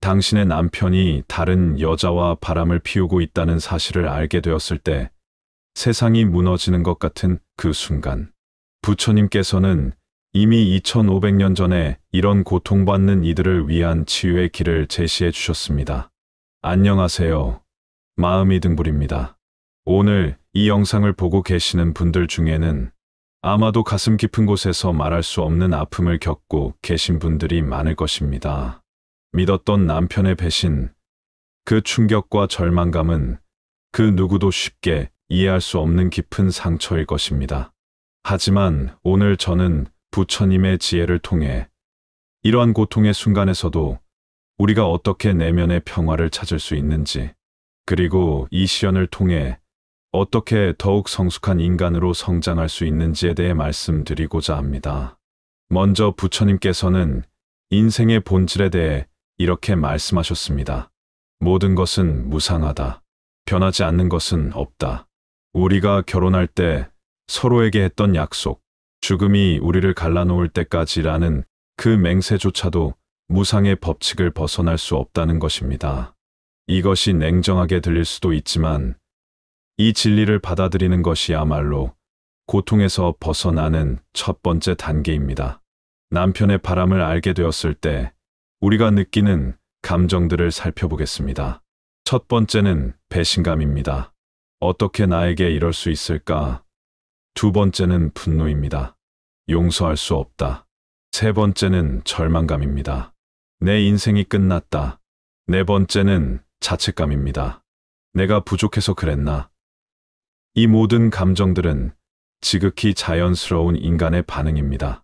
당신의 남편이 다른 여자와 바람을 피우고 있다는 사실을 알게 되었을 때 세상이 무너지는 것 같은 그 순간, 부처님께서는 이미 2500년 전에 이런 고통받는 이들을 위한 치유의 길을 제시해 주셨습니다. 안녕하세요. 마음이 등불입니다. 오늘 이 영상을 보고 계시는 분들 중에는 아마도 가슴 깊은 곳에서 말할 수 없는 아픔을 겪고 계신 분들이 많을 것입니다. 믿었던 남편의 배신, 그 충격과 절망감은 그 누구도 쉽게 이해할 수 없는 깊은 상처일 것입니다. 하지만 오늘 저는 부처님의 지혜를 통해 이러한 고통의 순간에서도 우리가 어떻게 내면의 평화를 찾을 수 있는지, 그리고 이 시련을 통해 어떻게 더욱 성숙한 인간으로 성장할 수 있는지에 대해 말씀드리고자 합니다. 먼저 부처님께서는 인생의 본질에 대해 이렇게 말씀하셨습니다. 모든 것은 무상하다. 변하지 않는 것은 없다. 우리가 결혼할 때 서로에게 했던 약속, 죽음이 우리를 갈라놓을 때까지라는 그 맹세조차도 무상의 법칙을 벗어날 수 없다는 것입니다. 이것이 냉정하게 들릴 수도 있지만 이 진리를 받아들이는 것이야말로 고통에서 벗어나는 첫 번째 단계입니다. 남편의 바람을 알게 되었을 때 우리가 느끼는 감정들을 살펴보겠습니다. 첫 번째는 배신감입니다. 어떻게 나에게 이럴 수 있을까? 두 번째는 분노입니다. 용서할 수 없다. 세 번째는 절망감입니다. 내 인생이 끝났다. 네 번째는 자책감입니다. 내가 부족해서 그랬나? 이 모든 감정들은 지극히 자연스러운 인간의 반응입니다.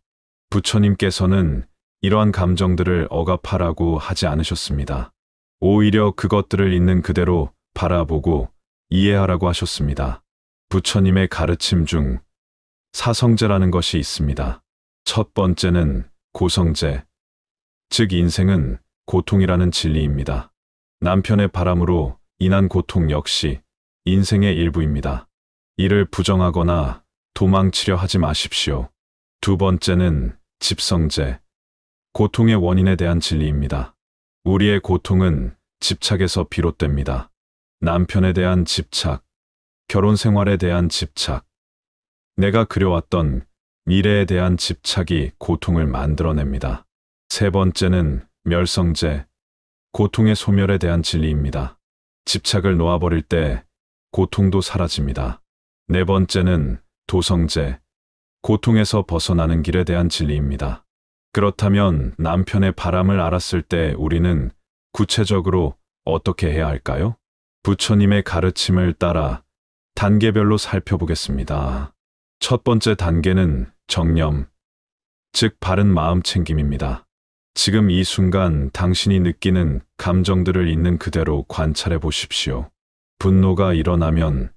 부처님께서는 이러한 감정들을 억압하라고 하지 않으셨습니다. 오히려 그것들을 있는 그대로 바라보고 이해하라고 하셨습니다. 부처님의 가르침 중 사성제라는 것이 있습니다. 첫 번째는 고성제, 즉 인생은 고통이라는 진리입니다. 남편의 바람으로 인한 고통 역시 인생의 일부입니다. 이를 부정하거나 도망치려 하지 마십시오. 두 번째는 집성제, 고통의 원인에 대한 진리입니다. 우리의 고통은 집착에서 비롯됩니다. 남편에 대한 집착, 결혼 생활에 대한 집착, 내가 그려왔던 미래에 대한 집착이 고통을 만들어냅니다. 세 번째는 멸성제, 고통의 소멸에 대한 진리입니다. 집착을 놓아버릴 때 고통도 사라집니다. 네 번째는 도성제, 고통에서 벗어나는 길에 대한 진리입니다. 그렇다면 남편의 바람을 알았을 때 우리는 구체적으로 어떻게 해야 할까요? 부처님의 가르침을 따라 단계별로 살펴보겠습니다. 첫 번째 단계는 정념, 즉 바른 마음 챙김입니다. 지금 이 순간 당신이 느끼는 감정들을 있는 그대로 관찰해 보십시오. 분노가 일어나면,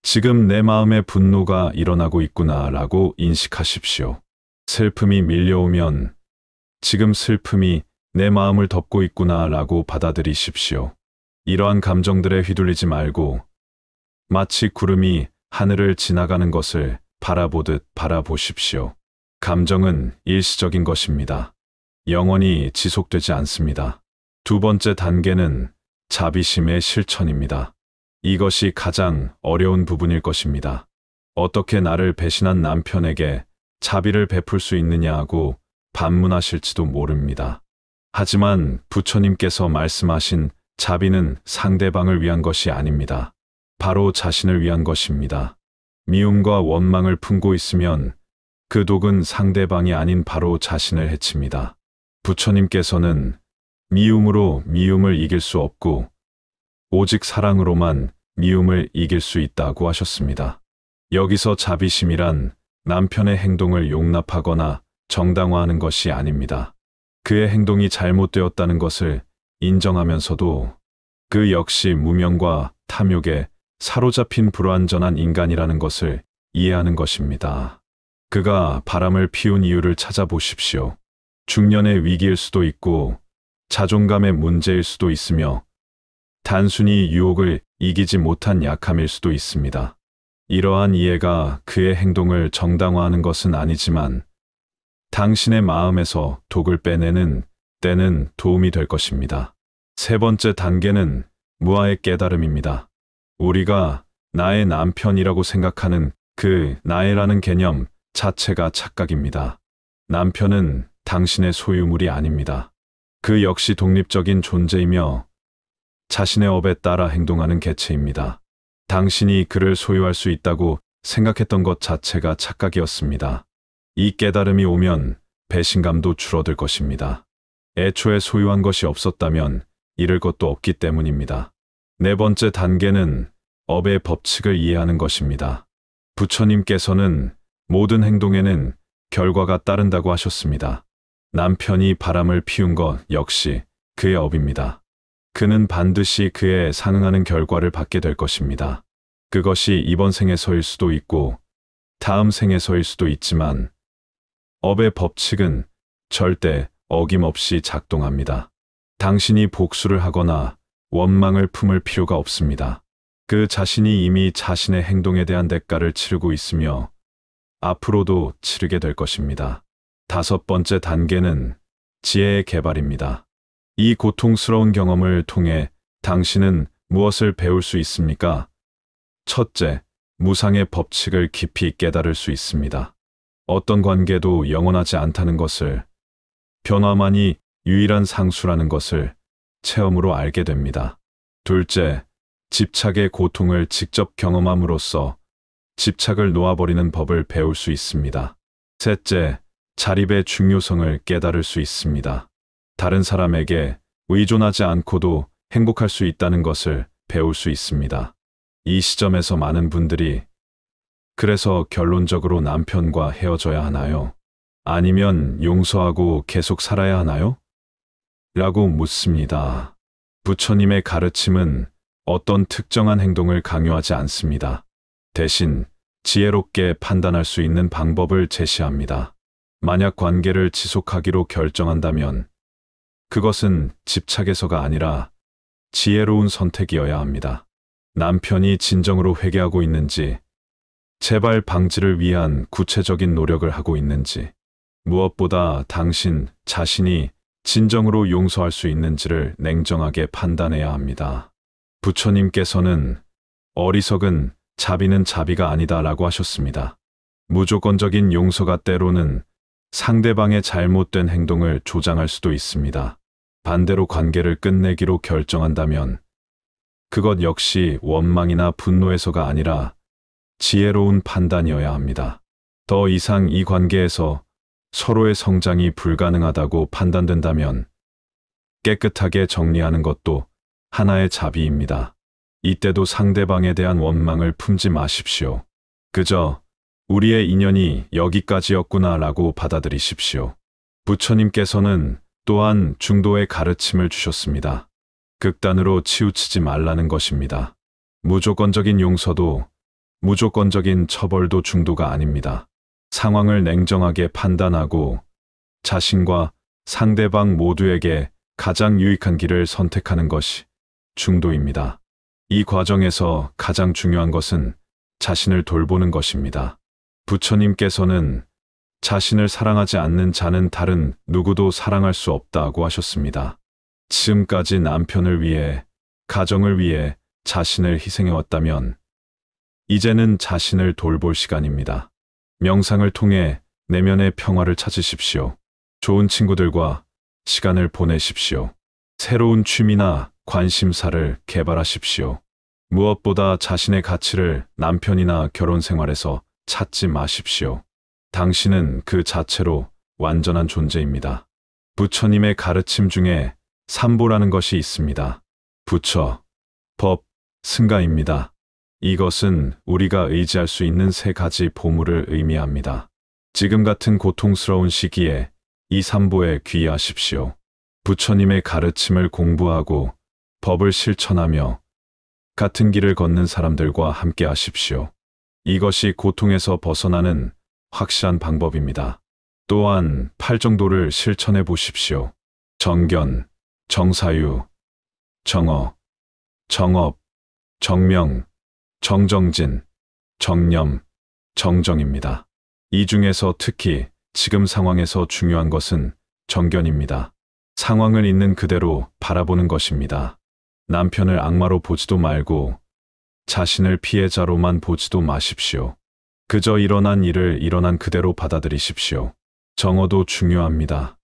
지금 내 마음에 분노가 일어나고 있구나 라고 인식하십시오. 슬픔이 밀려오면 지금 슬픔이 내 마음을 덮고 있구나 라고 받아들이십시오. 이러한 감정들에 휘둘리지 말고 마치 구름이 하늘을 지나가는 것을 바라보듯 바라보십시오. 감정은 일시적인 것입니다. 영원히 지속되지 않습니다. 두 번째 단계는 자비심의 실천입니다. 이것이 가장 어려운 부분일 것입니다. 어떻게 나를 배신한 남편에게 자비를 베풀 수 있느냐고 반문하실지도 모릅니다. 하지만 부처님께서 말씀하신 자비는 상대방을 위한 것이 아닙니다. 바로 자신을 위한 것입니다. 미움과 원망을 품고 있으면 그 독은 상대방이 아닌 바로 자신을 해칩니다. 부처님께서는 미움으로 미움을 이길 수 없고 오직 사랑으로만 미움을 이길 수 있다고 하셨습니다. 여기서 자비심이란 남편의 행동을 용납하거나 정당화하는 것이 아닙니다. 그의 행동이 잘못되었다는 것을 인정하면서도 그 역시 무명과 탐욕에 사로잡힌 불완전한 인간이라는 것을 이해하는 것입니다. 그가 바람을 피운 이유를 찾아보십시오. 중년의 위기일 수도 있고 자존감의 문제일 수도 있으며 단순히 유혹을 이기지 못한 약함일 수도 있습니다. 이러한 이해가 그의 행동을 정당화하는 것은 아니지만 당신의 마음에서 독을 빼내는 때는 도움이 될 것입니다. 세 번째 단계는 무아의 깨달음입니다. 우리가 나의 남편이라고 생각하는 그 나의라는 개념 자체가 착각입니다. 남편은 당신의 소유물이 아닙니다. 그 역시 독립적인 존재이며 자신의 업에 따라 행동하는 개체입니다. 당신이 그를 소유할 수 있다고 생각했던 것 자체가 착각이었습니다. 이 깨달음이 오면 배신감도 줄어들 것입니다. 애초에 소유한 것이 없었다면 잃을 것도 없기 때문입니다. 네 번째 단계는 업의 법칙을 이해하는 것입니다. 부처님께서는 모든 행동에는 결과가 따른다고 하셨습니다. 남편이 바람을 피운 것 역시 그의 업입니다. 그는 반드시 그에 상응하는 결과를 받게 될 것입니다. 그것이 이번 생에서일 수도 있고 다음 생에서일 수도 있지만 업의 법칙은 절대 어김없이 작동합니다. 당신이 복수를 하거나 원망을 품을 필요가 없습니다. 그 자신이 이미 자신의 행동에 대한 대가를 치르고 있으며 앞으로도 치르게 될 것입니다. 다섯 번째 단계는 지혜의 개발입니다. 이 고통스러운 경험을 통해 당신은 무엇을 배울 수 있습니까? 첫째, 무상의 법칙을 깊이 깨달을 수 있습니다. 어떤 관계도 영원하지 않다는 것을, 변화만이 유일한 상수라는 것을 체험으로 알게 됩니다. 둘째, 집착의 고통을 직접 경험함으로써 집착을 놓아버리는 법을 배울 수 있습니다. 셋째, 자립의 중요성을 깨달을 수 있습니다. 다른 사람에게 의존하지 않고도 행복할 수 있다는 것을 배울 수 있습니다. 이 시점에서 많은 분들이 그래서 결론적으로 남편과 헤어져야 하나요? 아니면 용서하고 계속 살아야 하나요? 라고 묻습니다. 부처님의 가르침은 어떤 특정한 행동을 강요하지 않습니다. 대신 지혜롭게 판단할 수 있는 방법을 제시합니다. 만약 관계를 지속하기로 결정한다면 그것은 집착에서가 아니라 지혜로운 선택이어야 합니다. 남편이 진정으로 회개하고 있는지, 재발 방지를 위한 구체적인 노력을 하고 있는지, 무엇보다 당신 자신이 진정으로 용서할 수 있는지를 냉정하게 판단해야 합니다. 부처님께서는 어리석은 자비는 자비가 아니다라고 하셨습니다. 무조건적인 용서가 때로는 상대방의 잘못된 행동을 조장할 수도 있습니다. 반대로 관계를 끝내기로 결정한다면 그것 역시 원망이나 분노에서가 아니라 지혜로운 판단이어야 합니다. 더 이상 이 관계에서 서로의 성장이 불가능하다고 판단된다면 깨끗하게 정리하는 것도 하나의 자비입니다. 이때도 상대방에 대한 원망을 품지 마십시오. 그저 우리의 인연이 여기까지였구나 라고 받아들이십시오. 부처님께서는 또한 중도의 가르침을 주셨습니다. 극단으로 치우치지 말라는 것입니다. 무조건적인 용서도 무조건적인 처벌도 중도가 아닙니다. 상황을 냉정하게 판단하고 자신과 상대방 모두에게 가장 유익한 길을 선택하는 것이 중도입니다. 이 과정에서 가장 중요한 것은 자신을 돌보는 것입니다. 부처님께서는 자신을 사랑하지 않는 자는 다른 누구도 사랑할 수 없다고 하셨습니다. 지금까지 남편을 위해, 가정을 위해 자신을 희생해왔다면 이제는 자신을 돌볼 시간입니다. 명상을 통해 내면의 평화를 찾으십시오. 좋은 친구들과 시간을 보내십시오. 새로운 취미나 관심사를 개발하십시오. 무엇보다 자신의 가치를 남편이나 결혼 생활에서 찾지 마십시오. 당신은 그 자체로 완전한 존재입니다. 부처님의 가르침 중에 삼보라는 것이 있습니다. 부처, 법, 승가입니다. 이것은 우리가 의지할 수 있는 세 가지 보물을 의미합니다. 지금 같은 고통스러운 시기에 이 삼보에 귀의하십시오. 부처님의 가르침을 공부하고 법을 실천하며 같은 길을 걷는 사람들과 함께 하십시오. 이것이 고통에서 벗어나는 확실한 방법입니다. 또한 팔정도를 실천해 보십시오. 정견, 정사유, 정어, 정업, 정명, 정정진, 정념, 정정입니다. 이 중에서 특히 지금 상황에서 중요한 것은 정견입니다. 상황을 있는 그대로 바라보는 것입니다. 남편을 악마로 보지도 말고 자신을 피해자로만 보지도 마십시오. 그저 일어난 일을 일어난 그대로 받아들이십시오. 정어도 중요합니다.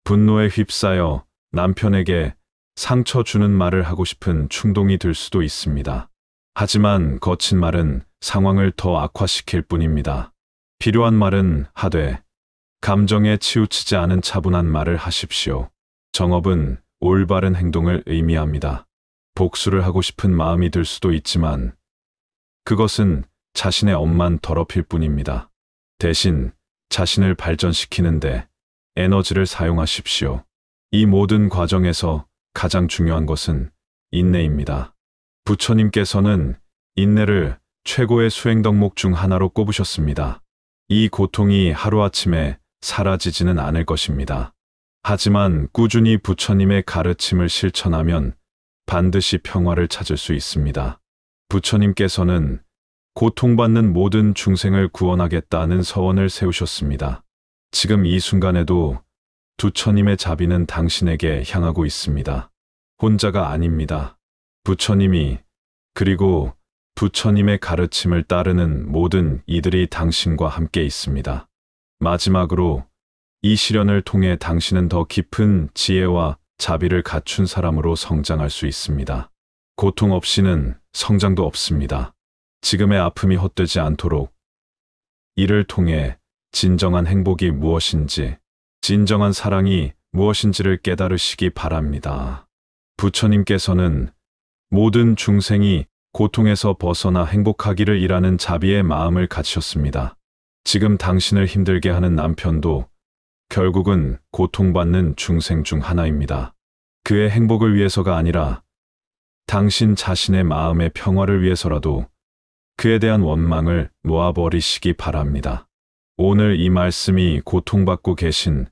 분노에 휩싸여 남편에게 상처 주는 말을 하고 싶은 충동이 들 수도 있습니다. 하지만 거친 말은 상황을 더 악화시킬 뿐입니다. 필요한 말은 하되 감정에 치우치지 않은 차분한 말을 하십시오. 정업은 올바른 행동을 의미합니다. 복수를 하고 싶은 마음이 들 수도 있지만 그것은 자신의 업만 더럽힐 뿐입니다. 대신 자신을 발전시키는데 에너지를 사용하십시오. 이 모든 과정에서 가장 중요한 것은 인내입니다. 부처님께서는 인내를 최고의 수행 덕목 중 하나로 꼽으셨습니다. 이 고통이 하루아침에 사라지지는 않을 것입니다. 하지만 꾸준히 부처님의 가르침을 실천하면 반드시 평화를 찾을 수 있습니다. 부처님께서는 고통받는 모든 중생을 구원하겠다는 서원을 세우셨습니다. 지금 이 순간에도 부처님의 자비는 당신에게 향하고 있습니다. 혼자가 아닙니다. 부처님이 그리고 부처님의 가르침을 따르는 모든 이들이 당신과 함께 있습니다. 마지막으로 이 시련을 통해 당신은 더 깊은 지혜와 자비를 갖춘 사람으로 성장할 수 있습니다. 고통 없이는 성장도 없습니다. 지금의 아픔이 헛되지 않도록 이를 통해 진정한 행복이 무엇인지, 진정한 사랑이 무엇인지를 깨달으시기 바랍니다. 부처님께서는 모든 중생이 고통에서 벗어나 행복하기를 이라는 자비의 마음을 가지셨습니다. 지금 당신을 힘들게 하는 남편도 결국은 고통받는 중생 중 하나입니다. 그의 행복을 위해서가 아니라 당신 자신의 마음의 평화를 위해서라도 그에 대한 원망을 놓아버리시기 바랍니다. 오늘 이 말씀이 고통받고 계신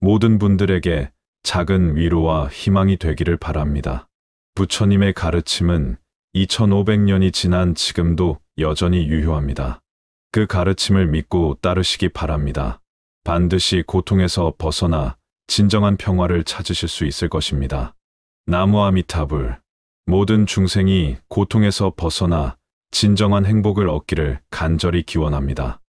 모든 분들에게 작은 위로와 희망이 되기를 바랍니다. 부처님의 가르침은 2500년이 지난 지금도 여전히 유효합니다. 그 가르침을 믿고 따르시기 바랍니다. 반드시 고통에서 벗어나 진정한 평화를 찾으실 수 있을 것입니다. 나무 아미타불. 모든 중생이 고통에서 벗어나 진정한 행복을 얻기를 간절히 기원합니다.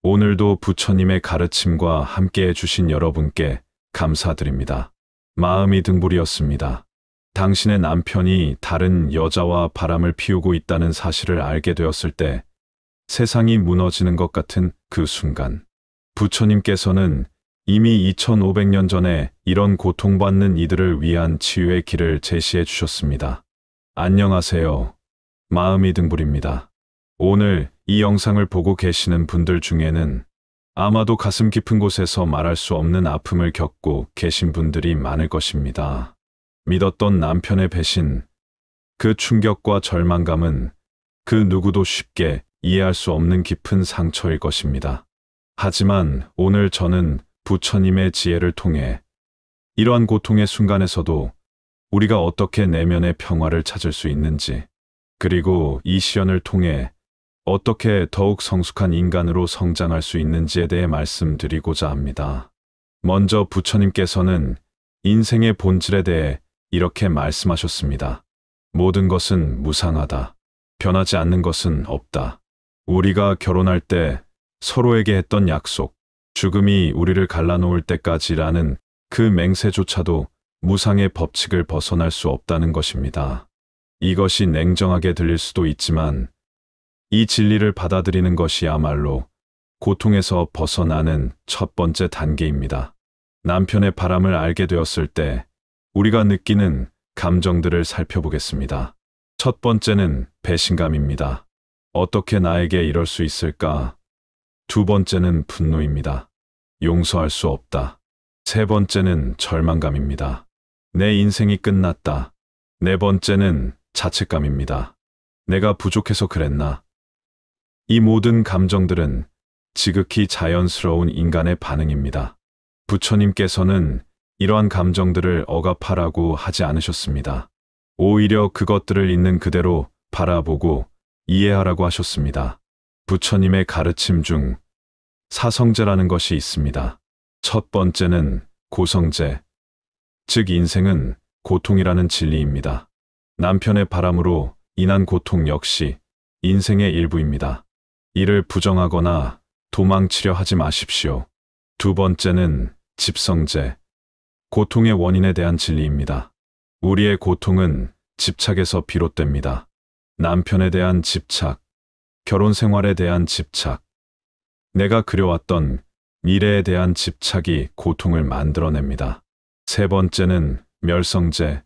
오늘도 부처님의 가르침과 함께 해주신 여러분께 감사드립니다. 마음이 등불이었습니다. 당신의 남편이 다른 여자와 바람을 피우고 있다는 사실을 알게 되었을 때 세상이 무너지는 것 같은 그 순간, 부처님께서는 이미 2500년 전에 이런 고통받는 이들을 위한 치유의 길을 제시해 주셨습니다. 안녕하세요. 마음이 등불입니다. 오늘 이 영상을 보고 계시는 분들 중에는 아마도 가슴 깊은 곳에서 말할 수 없는 아픔을 겪고 계신 분들이 많을 것입니다. 믿었던 남편의 배신, 그 충격과 절망감은 그 누구도 쉽게 이해할 수 없는 깊은 상처일 것입니다. 하지만 오늘 저는 부처님의 지혜를 통해 이러한 고통의 순간에서도 우리가 어떻게 내면의 평화를 찾을 수 있는지, 그리고 이 시련을 통해 어떻게 더욱 성숙한 인간으로 성장할 수 있는지에 대해 말씀드리고자 합니다. 먼저 부처님께서는 인생의 본질에 대해 이렇게 말씀하셨습니다. 모든 것은 무상하다. 변하지 않는 것은 없다. 우리가 결혼할 때 서로에게 했던 약속, 죽음이 우리를 갈라놓을 때까지라는 그 맹세조차도 무상의 법칙을 벗어날 수 없다는 것입니다. 이것이 냉정하게 들릴 수도 있지만 이 진리를 받아들이는 것이야말로 고통에서 벗어나는 첫 번째 단계입니다. 남편의 바람을 알게 되었을 때 우리가 느끼는 감정들을 살펴보겠습니다. 첫 번째는 배신감입니다. 어떻게 나에게 이럴 수 있을까? 두 번째는 분노입니다. 용서할 수 없다. 세 번째는 절망감입니다. 내 인생이 끝났다. 네 번째는 자책감입니다. 내가 부족해서 그랬나? 이 모든 감정들은 지극히 자연스러운 인간의 반응입니다. 부처님께서는 이러한 감정들을 억압하라고 하지 않으셨습니다. 오히려 그것들을 있는 그대로 바라보고 이해하라고 하셨습니다. 부처님의 가르침 중 사성제라는 것이 있습니다. 첫 번째는 고성제, 즉 인생은 고통이라는 진리입니다. 남편의 바람으로 인한 고통 역시 인생의 일부입니다. 이를 부정하거나 도망치려 하지 마십시오. 두 번째는 집성제, 고통의 원인에 대한 진리입니다. 우리의 고통은 집착에서 비롯됩니다. 남편에 대한 집착, 결혼 생활에 대한 집착, 내가 그려왔던 미래에 대한 집착이 고통을 만들어냅니다. 세 번째는 멸성제,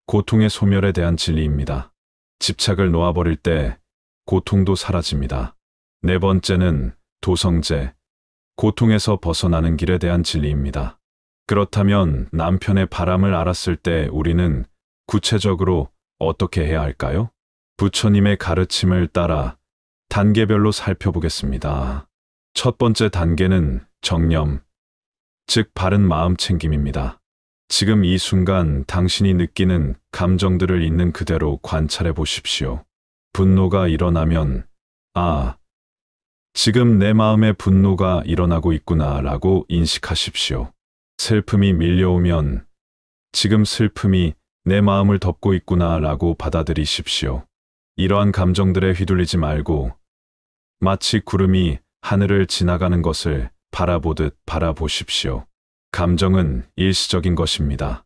고통의 소멸에 대한 진리입니다. 집착을 놓아버릴 때 고통도 사라집니다. 네 번째는 도성제, 고통에서 벗어나는 길에 대한 진리입니다. 그렇다면 남편의 바람을 알았을 때 우리는 구체적으로 어떻게 해야 할까요? 부처님의 가르침을 따라 단계별로 살펴보겠습니다. 첫 번째 단계는 정념, 즉 바른 마음 챙김입니다. 지금 이 순간 당신이 느끼는 감정들을 있는 그대로 관찰해 보십시오. 분노가 일어나면, 아, 지금 내 마음에 분노가 일어나고 있구나 라고 인식하십시오. 슬픔이 밀려오면, 지금 슬픔이 내 마음을 덮고 있구나 라고 받아들이십시오. 이러한 감정들에 휘둘리지 말고, 마치 구름이 하늘을 지나가는 것을 바라보듯 바라보십시오. 감정은 일시적인 것입니다.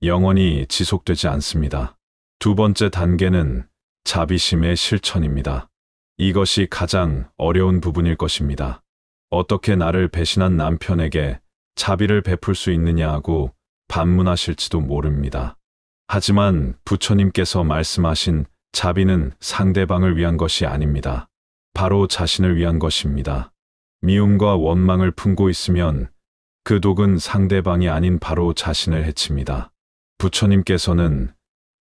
영원히 지속되지 않습니다. 두 번째 단계는 자비심의 실천입니다. 이것이 가장 어려운 부분일 것입니다. 어떻게 나를 배신한 남편에게 자비를 베풀 수 있느냐고 반문하실지도 모릅니다. 하지만 부처님께서 말씀하신 자비는 상대방을 위한 것이 아닙니다. 바로 자신을 위한 것입니다. 미움과 원망을 품고 있으면 그 독은 상대방이 아닌 바로 자신을 해칩니다. 부처님께서는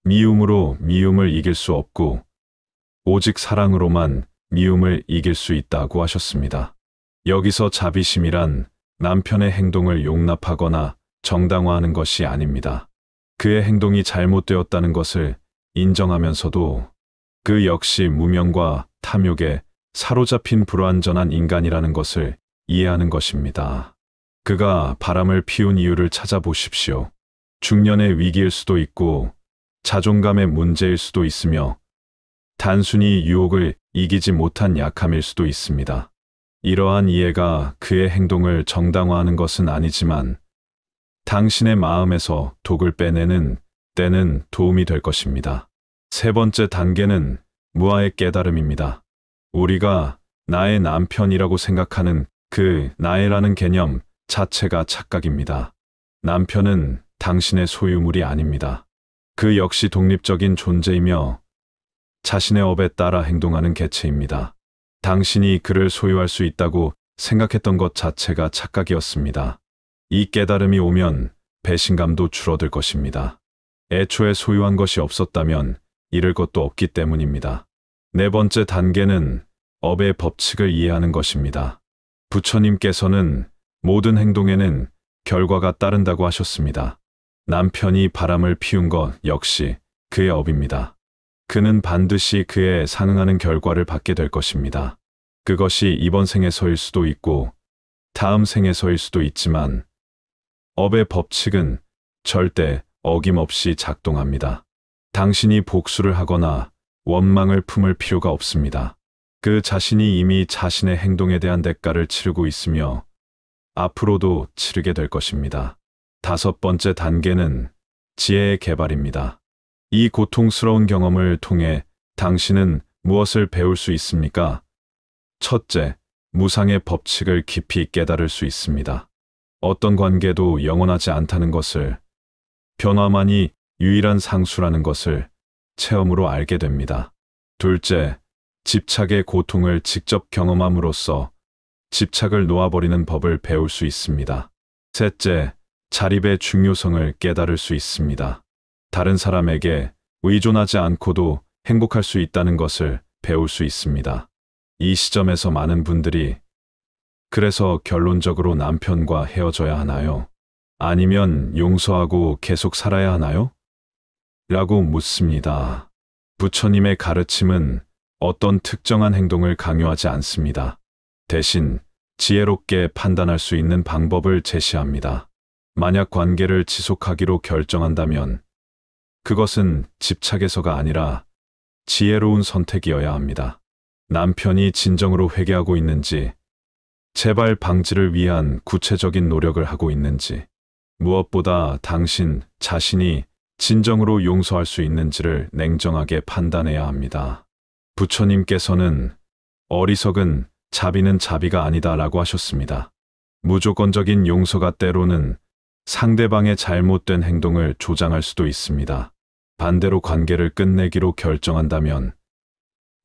미움으로 미움을 이길 수 없고 오직 사랑으로만 미움을 이길 수 있다고 하셨습니다. 여기서 자비심이란 남편의 행동을 용납하거나 정당화하는 것이 아닙니다. 그의 행동이 잘못되었다는 것을 인정하면서도 그 역시 무명과 탐욕에 사로잡힌 불완전한 인간이라는 것을 이해하는 것입니다. 그가 바람을 피운 이유를 찾아보십시오. 중년의 위기일 수도 있고 자존감의 문제일 수도 있으며 단순히 유혹을 이기지 못한 약함일 수도 있습니다. 이러한 이해가 그의 행동을 정당화하는 것은 아니지만 당신의 마음에서 독을 빼내는 때는 도움이 될 것입니다. 세 번째 단계는 무아의 깨달음입니다. 우리가 나의 남편이라고 생각하는 그 나의라는 개념 자체가 착각입니다. 남편은 당신의 소유물이 아닙니다. 그 역시 독립적인 존재이며 자신의 업에 따라 행동하는 개체입니다. 당신이 그를 소유할 수 있다고 생각했던 것 자체가 착각이었습니다. 이 깨달음이 오면 배신감도 줄어들 것입니다. 애초에 소유한 것이 없었다면 잃을 것도 없기 때문입니다. 네 번째 단계는 업의 법칙을 이해하는 것입니다. 부처님께서는 모든 행동에는 결과가 따른다고 하셨습니다. 남편이 바람을 피운 것 역시 그의 업입니다. 그는 반드시 그에 상응하는 결과를 받게 될 것입니다. 그것이 이번 생에서일 수도 있고 다음 생에서일 수도 있지만 업의 법칙은 절대 어김없이 작동합니다. 당신이 복수를 하거나 원망을 품을 필요가 없습니다. 그 자신이 이미 자신의 행동에 대한 대가를 치르고 있으며 앞으로도 치르게 될 것입니다. 다섯 번째 단계는 지혜의 개발입니다. 이 고통스러운 경험을 통해 당신은 무엇을 배울 수 있습니까? 첫째, 무상의 법칙을 깊이 깨달을 수 있습니다. 어떤 관계도 영원하지 않다는 것을, 변화만이 유일한 상수라는 것을 체험으로 알게 됩니다. 둘째, 집착의 고통을 직접 경험함으로써 집착을 놓아버리는 법을 배울 수 있습니다. 셋째, 자립의 중요성을 깨달을 수 있습니다. 다른 사람에게 의존하지 않고도 행복할 수 있다는 것을 배울 수 있습니다. 이 시점에서 많은 분들이 그래서 결론적으로 남편과 헤어져야 하나요? 아니면 용서하고 계속 살아야 하나요? 라고 묻습니다. 부처님의 가르침은 어떤 특정한 행동을 강요하지 않습니다. 대신 지혜롭게 판단할 수 있는 방법을 제시합니다. 만약 관계를 지속하기로 결정한다면 그것은 집착에서가 아니라 지혜로운 선택이어야 합니다. 남편이 진정으로 회개하고 있는지, 재발 방지를 위한 구체적인 노력을 하고 있는지, 무엇보다 당신 자신이 진정으로 용서할 수 있는지를 냉정하게 판단해야 합니다. 부처님께서는 어리석은 자비는 자비가 아니다라고 하셨습니다. 무조건적인 용서가 때로는 상대방의 잘못된 행동을 조장할 수도 있습니다. 반대로 관계를 끝내기로 결정한다면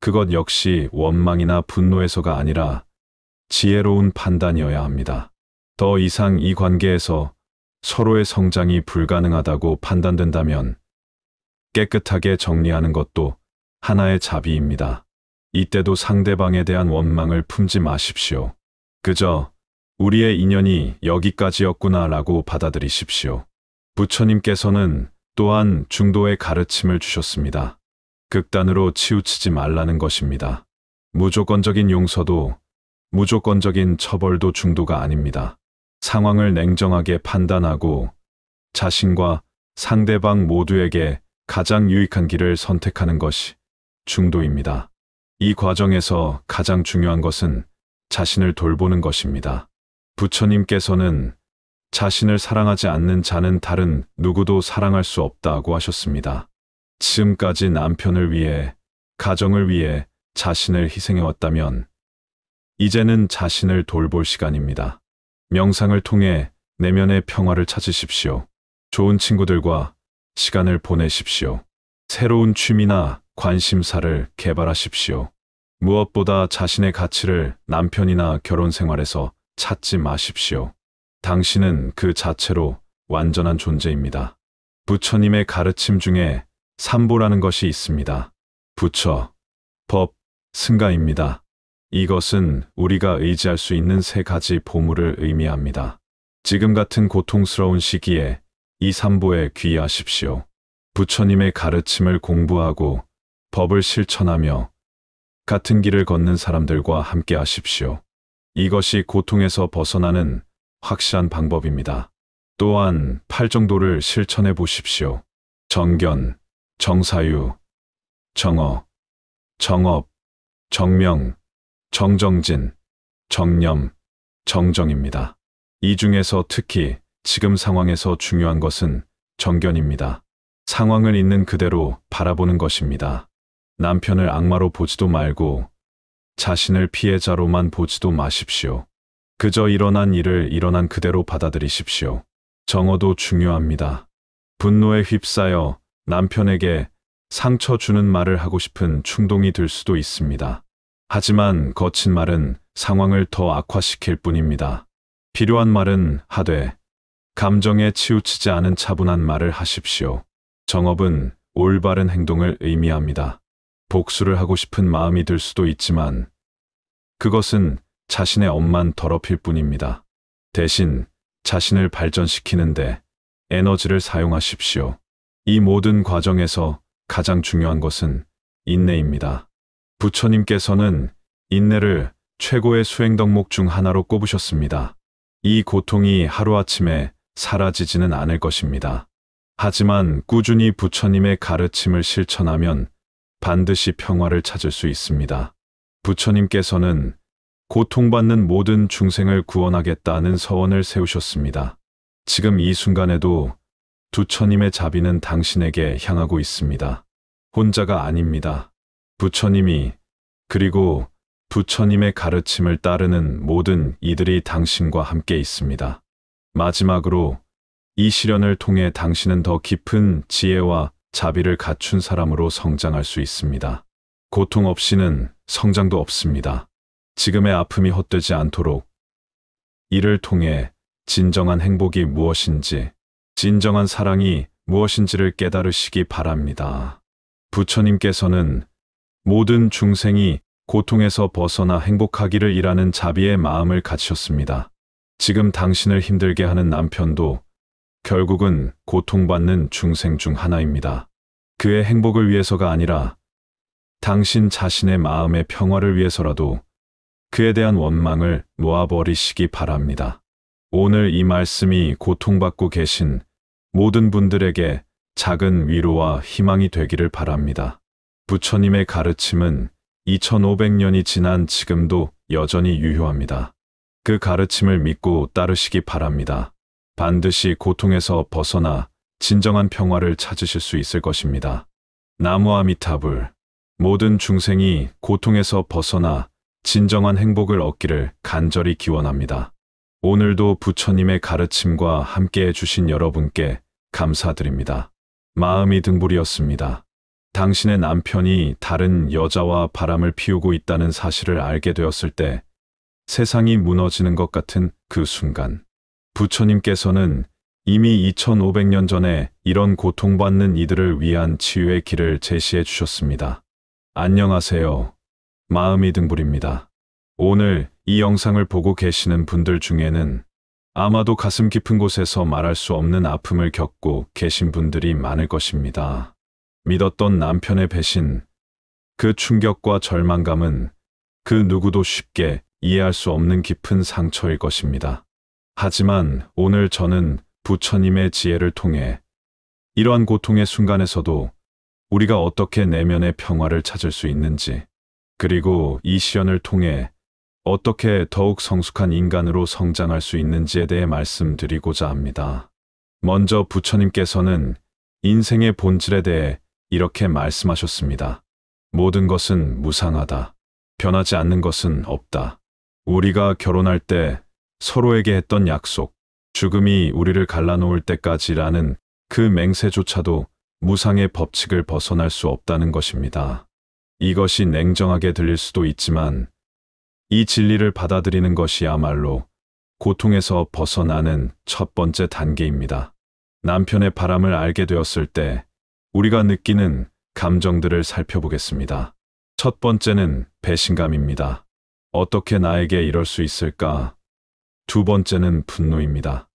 그것 역시 원망이나 분노에서가 아니라 지혜로운 판단이어야 합니다. 더 이상 이 관계에서 서로의 성장이 불가능하다고 판단된다면 깨끗하게 정리하는 것도 하나의 자비입니다. 이때도 상대방에 대한 원망을 품지 마십시오. 그저 우리의 인연이 여기까지였구나 라고 받아들이십시오. 부처님께서는 또한 중도의 가르침을 주셨습니다. 극단으로 치우치지 말라는 것입니다. 무조건적인 용서도 무조건적인 처벌도 중도가 아닙니다. 상황을 냉정하게 판단하고 자신과 상대방 모두에게 가장 유익한 길을 선택하는 것이 중도입니다. 이 과정에서 가장 중요한 것은 자신을 돌보는 것입니다. 부처님께서는 자신을 사랑하지 않는 자는 다른 누구도 사랑할 수 없다고 하셨습니다. 지금까지 남편을 위해, 가정을 위해 자신을 희생해왔다면 이제는 자신을 돌볼 시간입니다. 명상을 통해 내면의 평화를 찾으십시오. 좋은 친구들과 시간을 보내십시오. 새로운 취미나 관심사를 개발하십시오. 무엇보다 자신의 가치를 남편이나 결혼 생활에서 찾지 마십시오. 당신은 그 자체로 완전한 존재입니다. 부처님의 가르침 중에 삼보라는 것이 있습니다. 부처, 법, 승가입니다. 이것은 우리가 의지할 수 있는 세 가지 보물을 의미합니다. 지금 같은 고통스러운 시기에 이 삼보에 귀의하십시오. 부처님의 가르침을 공부하고 법을 실천하며 같은 길을 걷는 사람들과 함께 하십시오. 이것이 고통에서 벗어나는 확실한 방법입니다. 또한 팔정도를 실천해 보십시오. 정견, 정사유, 정어, 정업, 정명, 정정진, 정념, 정정입니다. 이 중에서 특히 지금 상황에서 중요한 것은 정견입니다. 상황을 있는 그대로 바라보는 것입니다. 남편을 악마로 보지도 말고 자신을 피해자로만 보지도 마십시오. 그저 일어난 일을 일어난 그대로 받아들이십시오. 정어도 중요합니다. 분노에 휩싸여 남편에게 상처 주는 말을 하고 싶은 충동이 들 수도 있습니다. 하지만 거친 말은 상황을 더 악화시킬 뿐입니다. 필요한 말은 하되 감정에 치우치지 않은 차분한 말을 하십시오. 정업은 올바른 행동을 의미합니다. 복수를 하고 싶은 마음이 들 수도 있지만 그것은 자신의 업만 더럽힐 뿐입니다. 대신 자신을 발전시키는데 에너지를 사용하십시오. 이 모든 과정에서 가장 중요한 것은 인내입니다. 부처님께서는 인내를 최고의 수행 덕목 중 하나로 꼽으셨습니다. 이 고통이 하루아침에 사라지지는 않을 것입니다. 하지만 꾸준히 부처님의 가르침을 실천하면 반드시 평화를 찾을 수 있습니다. 부처님께서는 고통받는 모든 중생을 구원하겠다는 서원을 세우셨습니다. 지금 이 순간에도 부처님의 자비는 당신에게 향하고 있습니다. 혼자가 아닙니다. 부처님이 그리고 부처님의 가르침을 따르는 모든 이들이 당신과 함께 있습니다. 마지막으로 이 시련을 통해 당신은 더 깊은 지혜와 자비를 갖춘 사람으로 성장할 수 있습니다. 고통 없이는 성장도 없습니다. 지금의 아픔이 헛되지 않도록 이를 통해 진정한 행복이 무엇인지, 진정한 사랑이 무엇인지를 깨달으시기 바랍니다. 부처님께서는 모든 중생이 고통에서 벗어나 행복하기를 이라는 자비의 마음을 가지셨습니다. 지금 당신을 힘들게 하는 남편도 결국은 고통받는 중생 중 하나입니다. 그의 행복을 위해서가 아니라 당신 자신의 마음의 평화를 위해서라도 그에 대한 원망을 놓아버리시기 바랍니다. 오늘 이 말씀이 고통받고 계신 모든 분들에게 작은 위로와 희망이 되기를 바랍니다. 부처님의 가르침은 2500년이 지난 지금도 여전히 유효합니다. 그 가르침을 믿고 따르시기 바랍니다. 반드시 고통에서 벗어나 진정한 평화를 찾으실 수 있을 것입니다. 나무 아미타불. 모든 중생이 고통에서 벗어나 진정한 행복을 얻기를 간절히 기원합니다. 오늘도 부처님의 가르침과 함께 해주신 여러분께 감사드립니다. 마음이 등불이었습니다. 당신의 남편이 다른 여자와 바람을 피우고 있다는 사실을 알게 되었을 때 세상이 무너지는 것 같은 그 순간, 부처님께서는 이미 2500년 전에 이런 고통받는 이들을 위한 치유의 길을 제시해 주셨습니다. 안녕하세요. 마음이 등불입니다. 오늘 이 영상을 보고 계시는 분들 중에는 아마도 가슴 깊은 곳에서 말할 수 없는 아픔을 겪고 계신 분들이 많을 것입니다. 믿었던 남편의 배신, 그 충격과 절망감은 그 누구도 쉽게 이해할 수 없는 깊은 상처일 것입니다. 하지만 오늘 저는 부처님의 지혜를 통해 이러한 고통의 순간에서도 우리가 어떻게 내면의 평화를 찾을 수 있는지, 그리고 이 시련을 통해 어떻게 더욱 성숙한 인간으로 성장할 수 있는지에 대해 말씀드리고자 합니다. 먼저 부처님께서는 인생의 본질에 대해 이렇게 말씀하셨습니다. 모든 것은 무상하다. 변하지 않는 것은 없다. 우리가 결혼할 때 서로에게 했던 약속, 죽음이 우리를 갈라놓을 때까지라는 그 맹세조차도 무상의 법칙을 벗어날 수 없다는 것입니다. 이것이 냉정하게 들릴 수도 있지만 이 진리를 받아들이는 것이야말로 고통에서 벗어나는 첫 번째 단계입니다. 남편의 바람을 알게 되었을 때 우리가 느끼는 감정들을 살펴보겠습니다. 첫 번째는 배신감입니다. 어떻게 나에게 이럴 수 있을까? 두 번째는 분노입니다.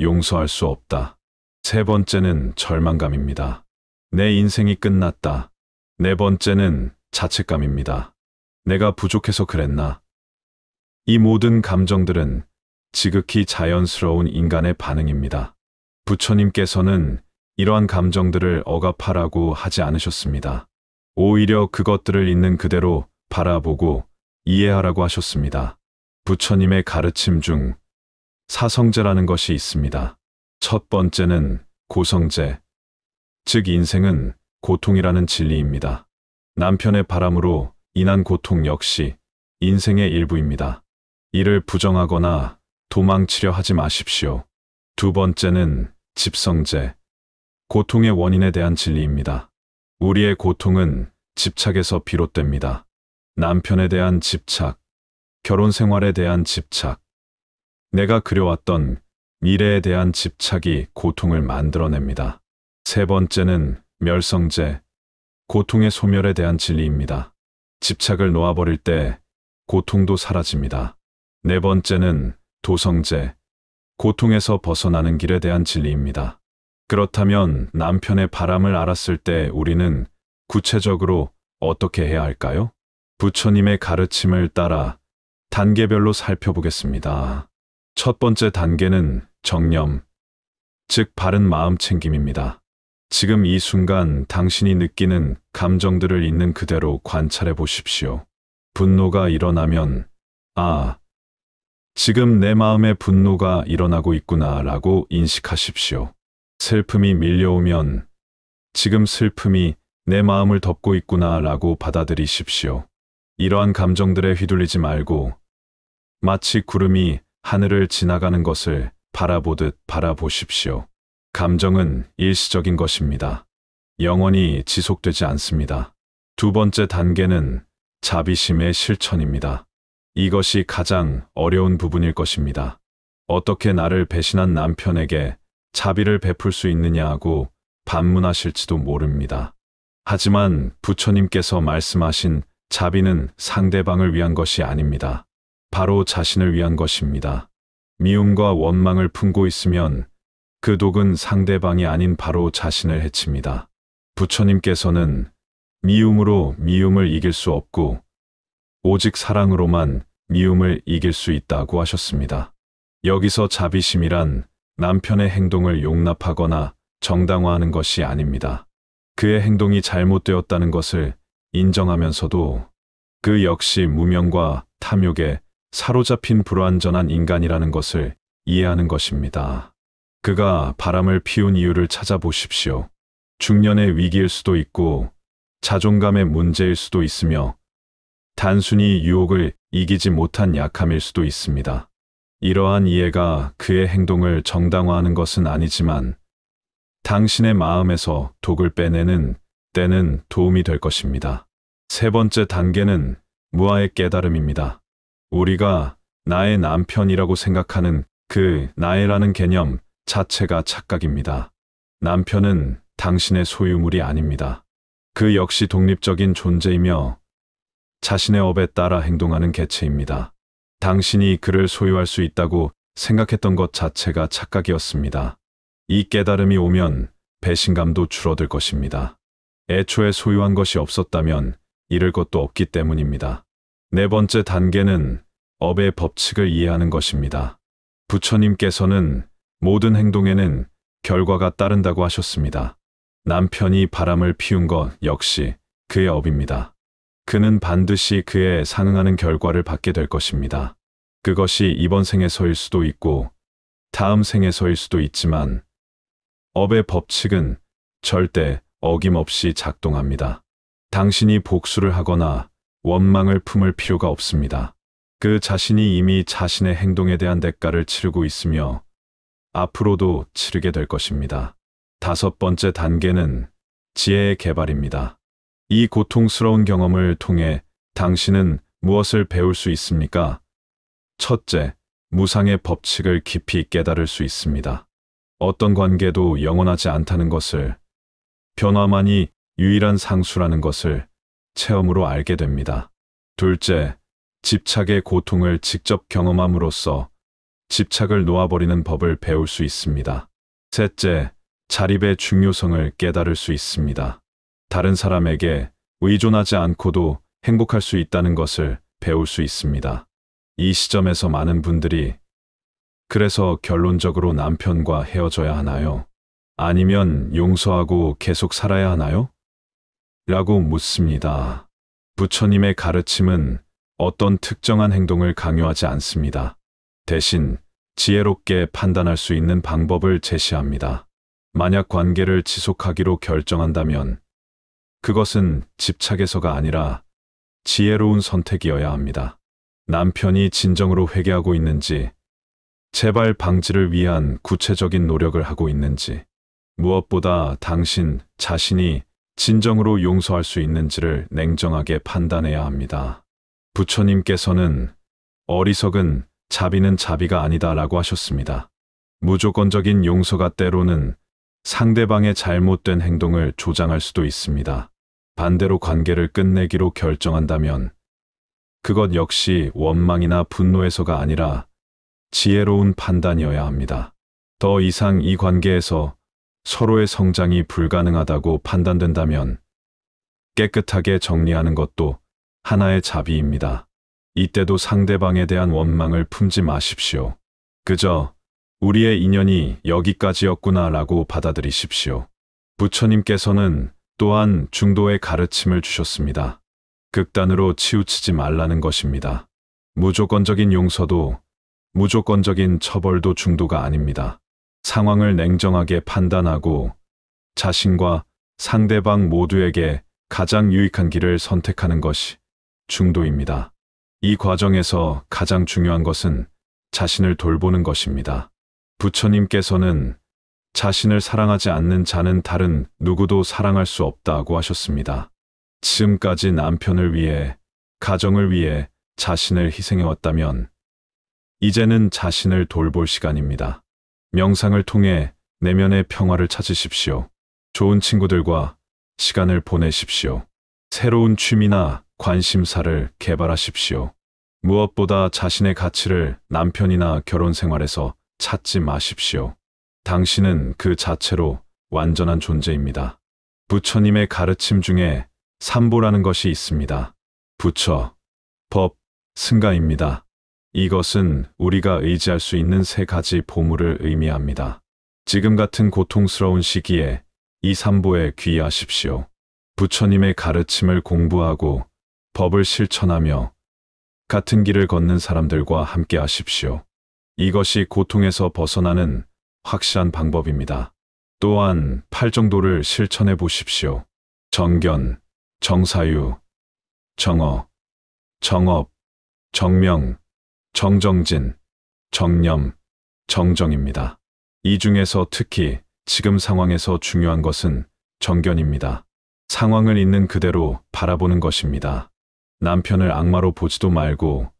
용서할 수 없다. 세 번째는 절망감입니다. 내 인생이 끝났다. 네 번째는 자책감입니다. 내가 부족해서 그랬나? 이 모든 감정들은 지극히 자연스러운 인간의 반응입니다. 부처님께서는 이러한 감정들을 억압하라고 하지 않으셨습니다. 오히려 그것들을 있는 그대로 바라보고 이해하라고 하셨습니다. 부처님의 가르침 중 사성제라는 것이 있습니다. 첫 번째는 고성제, 즉 인생은 고통이라는 진리입니다. 남편의 바람으로 인한 고통 역시 인생의 일부입니다. 이를 부정하거나 도망치려 하지 마십시오. 두 번째는 집성제, 고통의 원인에 대한 진리입니다. 우리의 고통은 집착에서 비롯됩니다. 남편에 대한 집착, 결혼 생활에 대한 집착, 내가 그려왔던 미래에 대한 집착이 고통을 만들어냅니다. 세 번째는 멸성제, 고통의 소멸에 대한 진리입니다. 집착을 놓아버릴 때 고통도 사라집니다. 네 번째는 도성제, 고통에서 벗어나는 길에 대한 진리입니다. 그렇다면 남편의 바람을 알았을 때 우리는 구체적으로 어떻게 해야 할까요? 부처님의 가르침을 따라 단계별로 살펴보겠습니다. 첫 번째 단계는 정념, 즉 바른 마음 챙김입니다. 지금 이 순간 당신이 느끼는 감정들을 있는 그대로 관찰해 보십시오. 분노가 일어나면, 지금 내 마음에 분노가 일어나고 있구나라고 인식하십시오. 슬픔이 밀려오면, 지금 슬픔이 내 마음을 덮고 있구나라고 받아들이십시오. 이러한 감정들에 휘둘리지 말고 마치 구름이 하늘을 지나가는 것을 바라보듯 바라보십시오. 감정은 일시적인 것입니다. 영원히 지속되지 않습니다. 두 번째 단계는 자비심의 실천입니다. 이것이 가장 어려운 부분일 것입니다. 어떻게 나를 배신한 남편에게 자비를 베풀 수 있느냐고 반문하실지도 모릅니다. 하지만 부처님께서 말씀하신 자비는 상대방을 위한 것이 아닙니다. 바로 자신을 위한 것입니다. 미움과 원망을 품고 있으면 그 독은 상대방이 아닌 바로 자신을 해칩니다. 부처님께서는 미움으로 미움을 이길 수 없고 오직 사랑으로만 미움을 이길 수 있다고 하셨습니다. 여기서 자비심이란 남편의 행동을 용납하거나 정당화하는 것이 아닙니다. 그의 행동이 잘못되었다는 것을 인정하면서도 그 역시 무명과 탐욕에 사로잡힌 불완전한 인간이라는 것을 이해하는 것입니다. 그가 바람을 피운 이유를 찾아보십시오. 중년의 위기일 수도 있고 자존감의 문제일 수도 있으며 단순히 유혹을 이기지 못한 약함일 수도 있습니다. 이러한 이해가 그의 행동을 정당화하는 것은 아니지만 당신의 마음에서 독을 빼내는 때는 도움이 될 것입니다. 세 번째 단계는 무아의 깨달음입니다. 우리가 나의 남편이라고 생각하는 그 나의라는 개념 자체가 착각입니다. 남편은 당신의 소유물이 아닙니다. 그 역시 독립적인 존재이며 자신의 업에 따라 행동하는 개체입니다. 당신이 그를 소유할 수 있다고 생각했던 것 자체가 착각이었습니다. 이 깨달음이 오면 배신감도 줄어들 것입니다. 애초에 소유한 것이 없었다면 잃을 것도 없기 때문입니다. 네 번째 단계는 업의 법칙을 이해하는 것입니다. 부처님께서는 모든 행동에는 결과가 따른다고 하셨습니다. 남편이 바람을 피운 것 역시 그의 업입니다. 그는 반드시 그에 상응하는 결과를 받게 될 것입니다. 그것이 이번 생에서일 수도 있고 다음 생에서일 수도 있지만 업의 법칙은 절대 어김없이 작동합니다. 당신이 복수를 하거나 원망을 품을 필요가 없습니다. 그 자신이 이미 자신의 행동에 대한 대가를 치르고 있으며 앞으로도 치르게 될 것입니다. 다섯 번째 단계는 지혜의 개발입니다. 이 고통스러운 경험을 통해 당신은 무엇을 배울 수 있습니까? 첫째, 무상의 법칙을 깊이 깨달을 수 있습니다. 어떤 관계도 영원하지 않다는 것을, 변화만이 유일한 상수라는 것을 체험으로 알게 됩니다. 둘째, 집착의 고통을 직접 경험함으로써 집착을 놓아버리는 법을 배울 수 있습니다. 셋째, 자립의 중요성을 깨달을 수 있습니다. 다른 사람에게 의존하지 않고도 행복할 수 있다는 것을 배울 수 있습니다. 이 시점에서 많은 분들이 그래서 결론적으로 남편과 헤어져야 하나요? 아니면 용서하고 계속 살아야 하나요? 라고 묻습니다. 부처님의 가르침은 어떤 특정한 행동을 강요하지 않습니다. 대신 지혜롭게 판단할 수 있는 방법을 제시합니다. 만약 관계를 지속하기로 결정한다면 그것은 집착에서가 아니라 지혜로운 선택이어야 합니다. 남편이 진정으로 회개하고 있는지, 재발 방지를 위한 구체적인 노력을 하고 있는지, 무엇보다 당신 자신이 진정으로 용서할 수 있는지를 냉정하게 판단해야 합니다. 부처님께서는 어리석은 자비는 자비가 아니다 라고 하셨습니다. 무조건적인 용서가 때로는 상대방의 잘못된 행동을 조장할 수도 있습니다. 반대로 관계를 끝내기로 결정한다면 그것 역시 원망이나 분노에서가 아니라 지혜로운 판단이어야 합니다. 더 이상 이 관계에서 서로의 성장이 불가능하다고 판단된다면 깨끗하게 정리하는 것도 하나의 자비입니다. 이때도 상대방에 대한 원망을 품지 마십시오. 그저 우리의 인연이 여기까지였구나 라고 받아들이십시오. 부처님께서는 또한 중도의 가르침을 주셨습니다. 극단으로 치우치지 말라는 것입니다. 무조건적인 용서도 무조건적인 처벌도 중도가 아닙니다. 상황을 냉정하게 판단하고 자신과 상대방 모두에게 가장 유익한 길을 선택하는 것이 중도입니다. 이 과정에서 가장 중요한 것은 자신을 돌보는 것입니다. 부처님께서는 자신을 사랑하지 않는 자는 다른 누구도 사랑할 수 없다고 하셨습니다. 지금까지 남편을 위해, 가정을 위해 자신을 희생해왔다면 이제는 자신을 돌볼 시간입니다. 명상을 통해 내면의 평화를 찾으십시오. 좋은 친구들과 시간을 보내십시오. 새로운 취미나 관심사를 개발하십시오. 무엇보다 자신의 가치를 남편이나 결혼 생활에서 찾지 마십시오. 당신은 그 자체로 완전한 존재입니다. 부처님의 가르침 중에 삼보라는 것이 있습니다. 부처, 법, 승가입니다. 이것은 우리가 의지할 수 있는 세 가지 보물을 의미합니다. 지금 같은 고통스러운 시기에 이 삼보에 귀의하십시오. 부처님의 가르침을 공부하고 법을 실천하며 같은 길을 걷는 사람들과 함께 하십시오. 이것이 고통에서 벗어나는 확실한 방법입니다. 또한 팔정도를 실천해 보십시오. 정견, 정사유, 정어, 정업, 정명, 정정진, 정념, 정정입니다. 이 중에서 특히 지금 상황에서 중요한 것은 정견입니다. 상황을 있는 그대로 바라보는 것입니다. 남편을 악마로 보지도 말고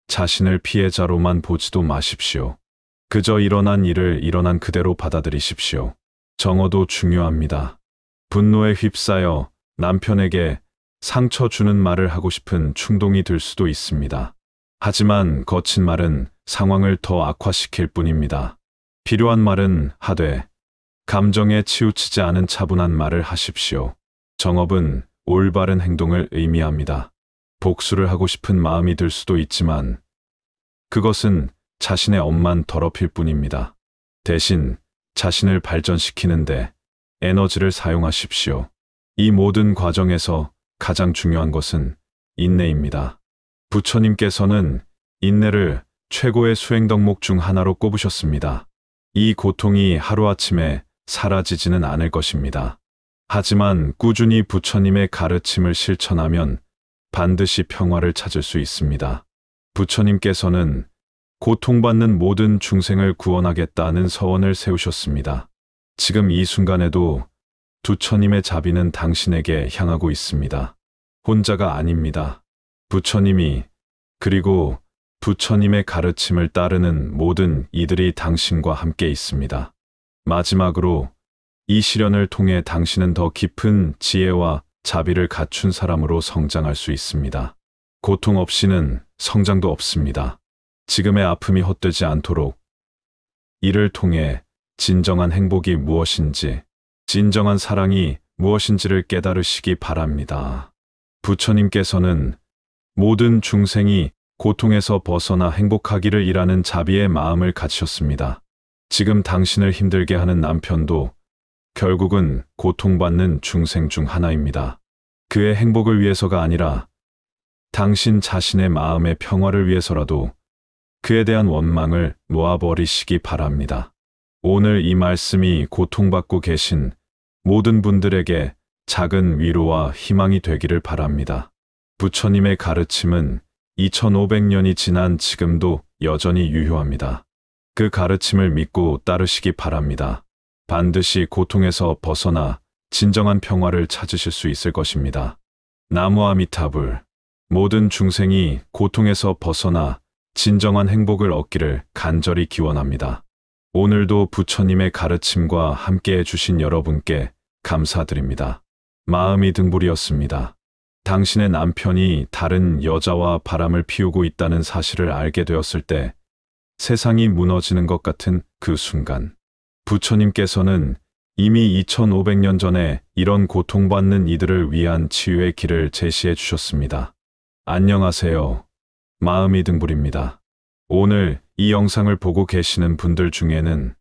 자신을 피해자로만 보지도 마십시오. 그저 일어난 일을 일어난 그대로 받아들이십시오. 정어도 중요합니다. 분노에 휩싸여 남편에게 상처 주는 말을 하고 싶은 충동이 들 수도 있습니다. 하지만 거친 말은 상황을 더 악화시킬 뿐입니다. 필요한 말은 하되 감정에 치우치지 않은 차분한 말을 하십시오. 정업은 올바른 행동을 의미합니다. 복수를 하고 싶은 마음이 들 수도 있지만 그것은 자신의 업만 더럽힐 뿐입니다. 대신 자신을 발전시키는데 에너지를 사용하십시오. 이 모든 과정에서 가장 중요한 것은 인내입니다. 부처님께서는 인내를 최고의 수행 덕목 중 하나로 꼽으셨습니다. 이 고통이 하루아침에 사라지지는 않을 것입니다. 하지만 꾸준히 부처님의 가르침을 실천하면 반드시 평화를 찾을 수 있습니다. 부처님께서는 고통받는 모든 중생을 구원하겠다는 서원을 세우셨습니다. 지금 이 순간에도 부처님의 자비는 당신에게 향하고 있습니다. 혼자가 아닙니다. 부처님이 그리고 부처님의 가르침을 따르는 모든 이들이 당신과 함께 있습니다. 마지막으로 이 시련을 통해 당신은 더 깊은 지혜와 자비를 갖춘 사람으로 성장할 수 있습니다. 고통 없이는 성장도 없습니다. 지금의 아픔이 헛되지 않도록 이를 통해 진정한 행복이 무엇인지, 진정한 사랑이 무엇인지를 깨달으시기 바랍니다. 부처님께서는 모든 중생이 고통에서 벗어나 행복하기를 이라는 자비의 마음을 가지셨습니다. 지금 당신을 힘들게 하는 남편도 결국은 고통받는 중생 중 하나입니다. 그의 행복을 위해서가 아니라 당신 자신의 마음의 평화를 위해서라도 그에 대한 원망을 놓아버리시기 바랍니다. 오늘 이 말씀이 고통받고 계신 모든 분들에게 작은 위로와 희망이 되기를 바랍니다. 부처님의 가르침은 2500년이 지난 지금도 여전히 유효합니다. 그 가르침을 믿고 따르시기 바랍니다. 반드시 고통에서 벗어나 진정한 평화를 찾으실 수 있을 것입니다. 나무 아미타불. 모든 중생이 고통에서 벗어나 진정한 행복을 얻기를 간절히 기원합니다. 오늘도 부처님의 가르침과 함께해 주신 여러분께 감사드립니다. 마음이 등불이었습니다. 당신의 남편이 다른 여자와 바람을 피우고 있다는 사실을 알게 되었을 때 세상이 무너지는 것 같은 그 순간, 부처님께서는 이미 2500년 전에 이런 고통받는 이들을 위한 치유의 길을 제시해 주셨습니다. 안녕하세요. 마음이 등불입니다. 오늘 이 영상을 보고 계시는 분들 중에는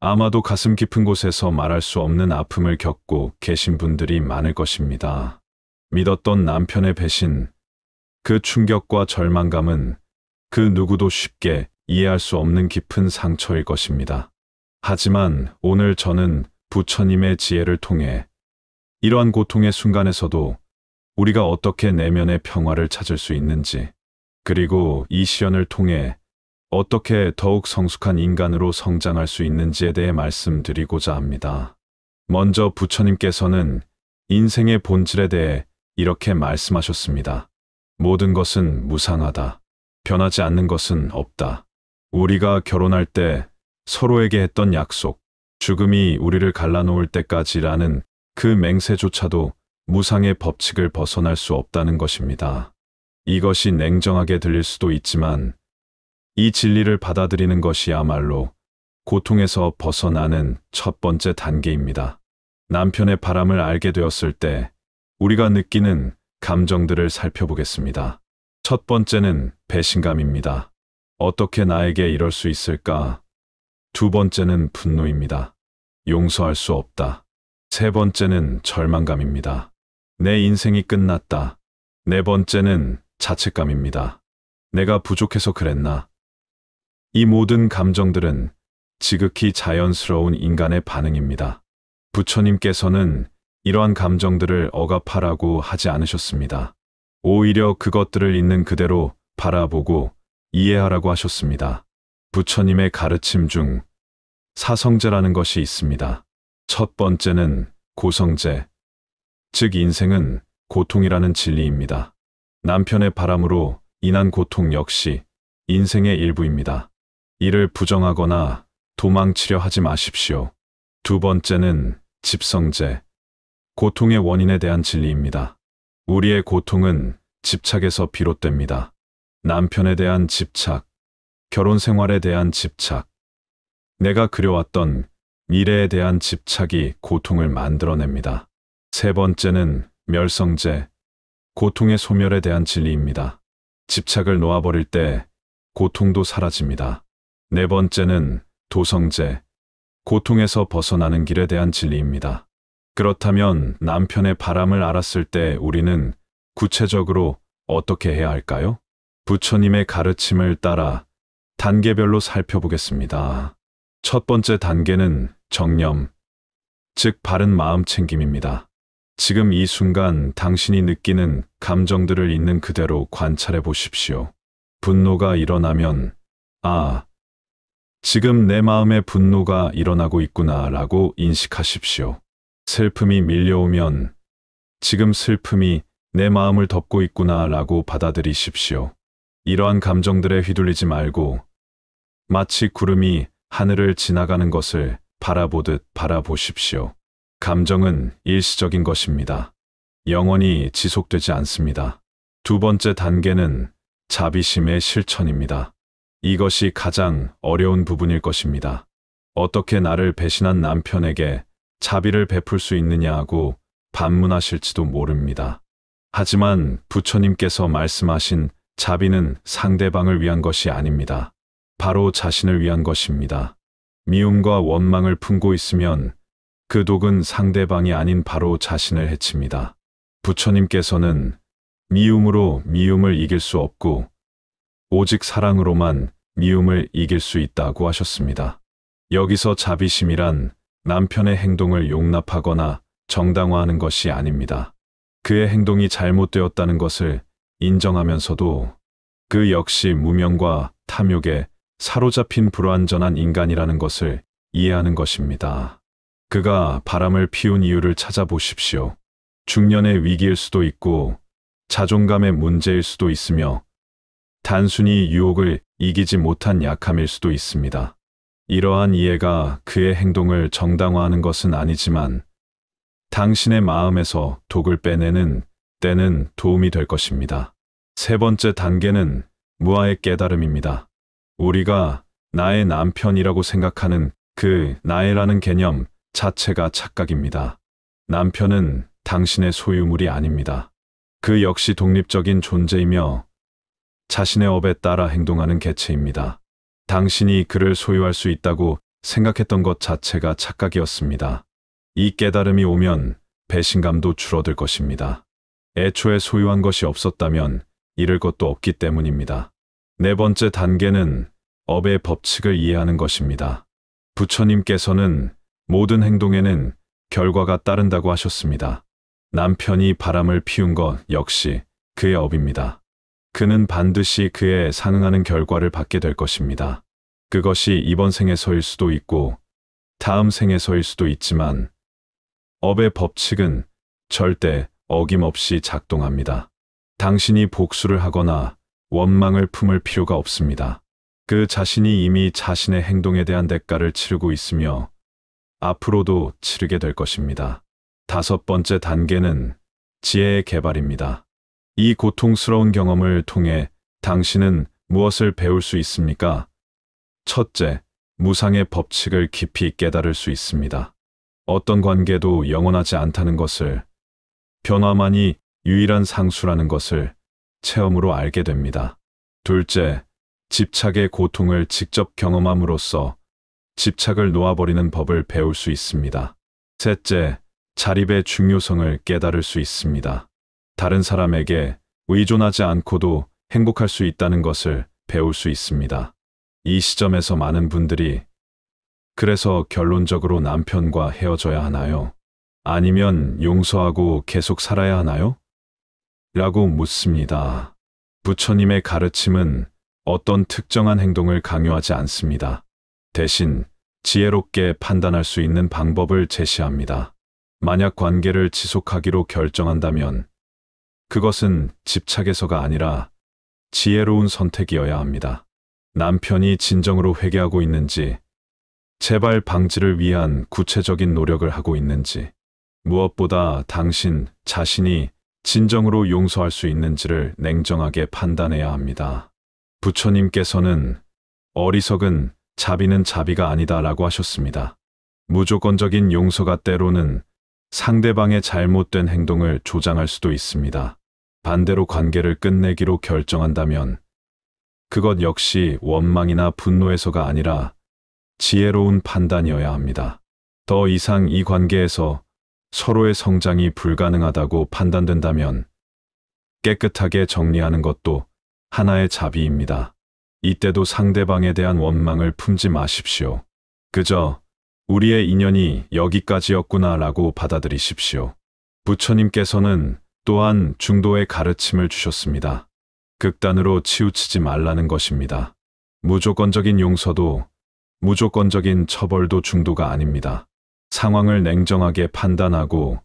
아마도 가슴 깊은 곳에서 말할 수 없는 아픔을 겪고 계신 분들이 많을 것입니다. 믿었던 남편의 배신, 그 충격과 절망감은 그 누구도 쉽게 이해할 수 없는 깊은 상처일 것입니다. 하지만 오늘 저는 부처님의 지혜를 통해 이러한 고통의 순간에서도 우리가 어떻게 내면의 평화를 찾을 수 있는지, 그리고 이 시련을 통해 어떻게 더욱 성숙한 인간으로 성장할 수 있는지에 대해 말씀드리고자 합니다. 먼저 부처님께서는 인생의 본질에 대해 이렇게 말씀하셨습니다. 모든 것은 무상하다. 변하지 않는 것은 없다. 우리가 결혼할 때 서로에게 했던 약속, 죽음이 우리를 갈라놓을 때까지라는 그 맹세조차도 무상의 법칙을 벗어날 수 없다는 것입니다. 이것이 냉정하게 들릴 수도 있지만 이 진리를 받아들이는 것이야말로 고통에서 벗어나는 첫 번째 단계입니다. 남편의 바람을 알게 되었을 때 우리가 느끼는 감정들을 살펴보겠습니다. 첫 번째는 배신감입니다. 어떻게 나에게 이럴 수 있을까? 두 번째는 분노입니다. 용서할 수 없다. 세 번째는 절망감입니다. 내 인생이 끝났다. 네 번째는 자책감입니다. 내가 부족해서 그랬나? 이 모든 감정들은 지극히 자연스러운 인간의 반응입니다. 부처님께서는 이러한 감정들을 억압하라고 하지 않으셨습니다. 오히려 그것들을 있는 그대로 바라보고 이해하라고 하셨습니다. 부처님의 가르침 중 사성제라는 것이 있습니다. 첫 번째는 고성제, 즉 인생은 고통이라는 진리입니다. 남편의 바람으로 인한 고통 역시 인생의 일부입니다. 이를 부정하거나 도망치려 하지 마십시오. 두 번째는 집성제, 고통의 원인에 대한 진리입니다. 우리의 고통은 집착에서 비롯됩니다. 남편에 대한 집착, 결혼 생활에 대한 집착, 내가 그려왔던 미래에 대한 집착이 고통을 만들어냅니다. 세 번째는 멸성제, 고통의 소멸에 대한 진리입니다. 집착을 놓아버릴 때 고통도 사라집니다. 네 번째는 도성제, 고통에서 벗어나는 길에 대한 진리입니다. 그렇다면 남편의 바람을 알았을 때 우리는 구체적으로 어떻게 해야 할까요? 부처님의 가르침을 따라 단계별로 살펴보겠습니다. 첫 번째 단계는 정념, 즉 바른 마음 챙김입니다. 지금 이 순간 당신이 느끼는 감정들을 있는 그대로 관찰해 보십시오. 분노가 일어나면, 지금 내 마음에 분노가 일어나고 있구나 라고 인식하십시오. 슬픔이 밀려오면, 지금 슬픔이 내 마음을 덮고 있구나 라고 받아들이십시오. 이러한 감정들에 휘둘리지 말고 마치 구름이 하늘을 지나가는 것을 바라보듯 바라보십시오. 감정은 일시적인 것입니다. 영원히 지속되지 않습니다. 두 번째 단계는 자비심의 실천입니다. 이것이 가장 어려운 부분일 것입니다. 어떻게 나를 배신한 남편에게 자비를 베풀 수 있느냐 하고 반문하실지도 모릅니다. 하지만 부처님께서 말씀하신 자비는 상대방을 위한 것이 아닙니다. 바로 자신을 위한 것입니다. 미움과 원망을 품고 있으면 그 독은 상대방이 아닌 바로 자신을 해칩니다. 부처님께서는 미움으로 미움을 이길 수 없고 오직 사랑으로만 미움을 이길 수 있다고 하셨습니다. 여기서 자비심이란 남편의 행동을 용납하거나 정당화하는 것이 아닙니다. 그의 행동이 잘못되었다는 것을 인정하면서도 그 역시 무명과 탐욕에 사로잡힌 불완전한 인간이라는 것을 이해하는 것입니다. 그가 바람을 피운 이유를 찾아보십시오. 중년의 위기일 수도 있고 자존감의 문제일 수도 있으며 단순히 유혹을 이기지 못한 약함일 수도 있습니다. 이러한 이해가 그의 행동을 정당화하는 것은 아니지만 당신의 마음에서 독을 빼내는 때는 도움이 될 것입니다. 세 번째 단계는 무아의 깨달음입니다. 우리가 나의 남편이라고 생각하는 그 나의라는 개념 자체가 착각입니다. 남편은 당신의 소유물이 아닙니다. 그 역시 독립적인 존재이며 자신의 업에 따라 행동하는 개체입니다. 당신이 그를 소유할 수 있다고 생각했던 것 자체가 착각이었습니다. 이 깨달음이 오면 배신감도 줄어들 것입니다. 애초에 소유한 것이 없었다면 잃을 것도 없기 때문입니다. 네 번째 단계는 업의 법칙을 이해하는 것입니다. 부처님께서는 모든 행동에는 결과가 따른다고 하셨습니다. 남편이 바람을 피운 것 역시 그의 업입니다. 그는 반드시 그에 상응하는 결과를 받게 될 것입니다. 그것이 이번 생에서일 수도 있고 다음 생에서일 수도 있지만 업의 법칙은 절대 어김없이 작동합니다. 당신이 복수를 하거나 원망을 품을 필요가 없습니다. 그 자신이 이미 자신의 행동에 대한 대가를 치르고 있으며 앞으로도 치르게 될 것입니다. 다섯 번째 단계는 지혜의 개발입니다. 이 고통스러운 경험을 통해 당신은 무엇을 배울 수 있습니까? 첫째, 무상의 법칙을 깊이 깨달을 수 있습니다. 어떤 관계도 영원하지 않다는 것을, 변화만이 유일한 상수라는 것을 체험으로 알게 됩니다. 둘째, 집착의 고통을 직접 경험함으로써 집착을 놓아버리는 법을 배울 수 있습니다. 셋째, 자립의 중요성을 깨달을 수 있습니다. 다른 사람에게 의존하지 않고도 행복할 수 있다는 것을 배울 수 있습니다. 이 시점에서 많은 분들이 그래서 결론적으로 남편과 헤어져야 하나요? 아니면 용서하고 계속 살아야 하나요? 라고 묻습니다. 부처님의 가르침은 어떤 특정한 행동을 강요하지 않습니다. 대신 지혜롭게 판단할 수 있는 방법을 제시합니다. 만약 관계를 지속하기로 결정한다면 그것은 집착에서가 아니라 지혜로운 선택이어야 합니다. 남편이 진정으로 회개하고 있는지, 재발 방지를 위한 구체적인 노력을 하고 있는지, 무엇보다 당신 자신이 진정으로 용서할 수 있는지를 냉정하게 판단해야 합니다. 부처님께서는 어리석은 자비는 자비가 아니다라고 하셨습니다. 무조건적인 용서가 때로는 상대방의 잘못된 행동을 조장할 수도 있습니다. 반대로 관계를 끝내기로 결정한다면 그것 역시 원망이나 분노에서가 아니라 지혜로운 판단이어야 합니다. 더 이상 이 관계에서 서로의 성장이 불가능하다고 판단된다면 깨끗하게 정리하는 것도 하나의 자비입니다. 이때도 상대방에 대한 원망을 품지 마십시오. 그저 우리의 인연이 여기까지였구나라고 받아들이십시오. 부처님께서는 또한 중도의 가르침을 주셨습니다. 극단으로 치우치지 말라는 것입니다. 무조건적인 용서도 무조건적인 처벌도 중도가 아닙니다. 상황을 냉정하게 판단하고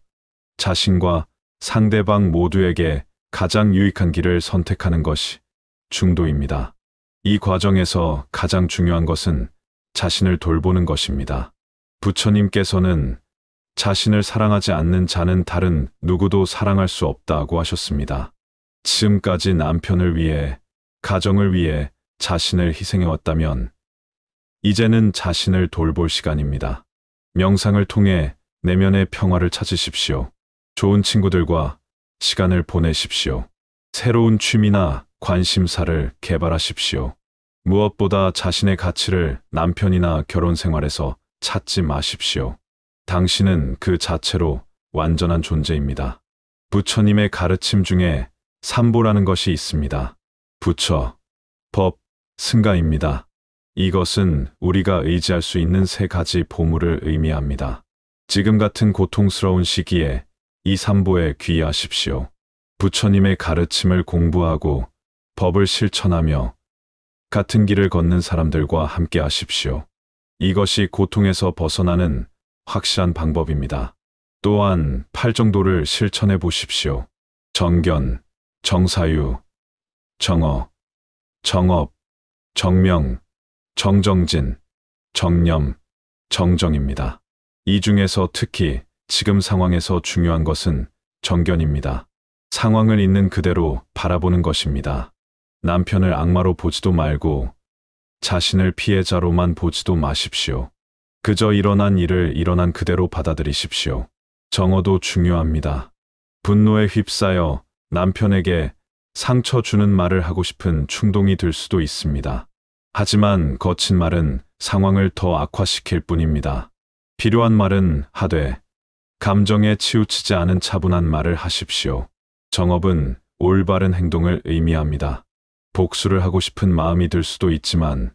자신과 상대방 모두에게 가장 유익한 길을 선택하는 것이 중도입니다. 이 과정에서 가장 중요한 것은 자신을 돌보는 것입니다. 부처님께서는 자신을 사랑하지 않는 자는 다른 누구도 사랑할 수 없다고 하셨습니다. 지금까지 남편을 위해, 가정을 위해 자신을 희생해왔다면 이제는 자신을 돌볼 시간입니다. 명상을 통해 내면의 평화를 찾으십시오. 좋은 친구들과 시간을 보내십시오. 새로운 취미나 관심사를 개발하십시오. 무엇보다 자신의 가치를 남편이나 결혼 생활에서 찾지 마십시오. 당신은 그 자체로 완전한 존재입니다. 부처님의 가르침 중에 삼보라는 것이 있습니다. 부처, 법, 승가입니다. 이것은 우리가 의지할 수 있는 세 가지 보물을 의미합니다. 지금 같은 고통스러운 시기에 이 삼보에 귀의하십시오. 부처님의 가르침을 공부하고 법을 실천하며 같은 길을 걷는 사람들과 함께 하십시오. 이것이 고통에서 벗어나는 확실한 방법입니다. 또한 팔정도를 실천해 보십시오. 정견, 정사유, 정어, 정업, 정명, 정정진, 정념, 정정입니다. 이 중에서 특히 지금 상황에서 중요한 것은 정견입니다. 상황을 있는 그대로 바라보는 것입니다. 남편을 악마로 보지도 말고 자신을 피해자로만 보지도 마십시오. 그저 일어난 일을 일어난 그대로 받아들이십시오. 정어도 중요합니다. 분노에 휩싸여 남편에게 상처 주는 말을 하고 싶은 충동이 들 수도 있습니다. 하지만 거친 말은 상황을 더 악화시킬 뿐입니다. 필요한 말은 하되 감정에 치우치지 않은 차분한 말을 하십시오. 정업은 올바른 행동을 의미합니다. 복수를 하고 싶은 마음이 들 수도 있지만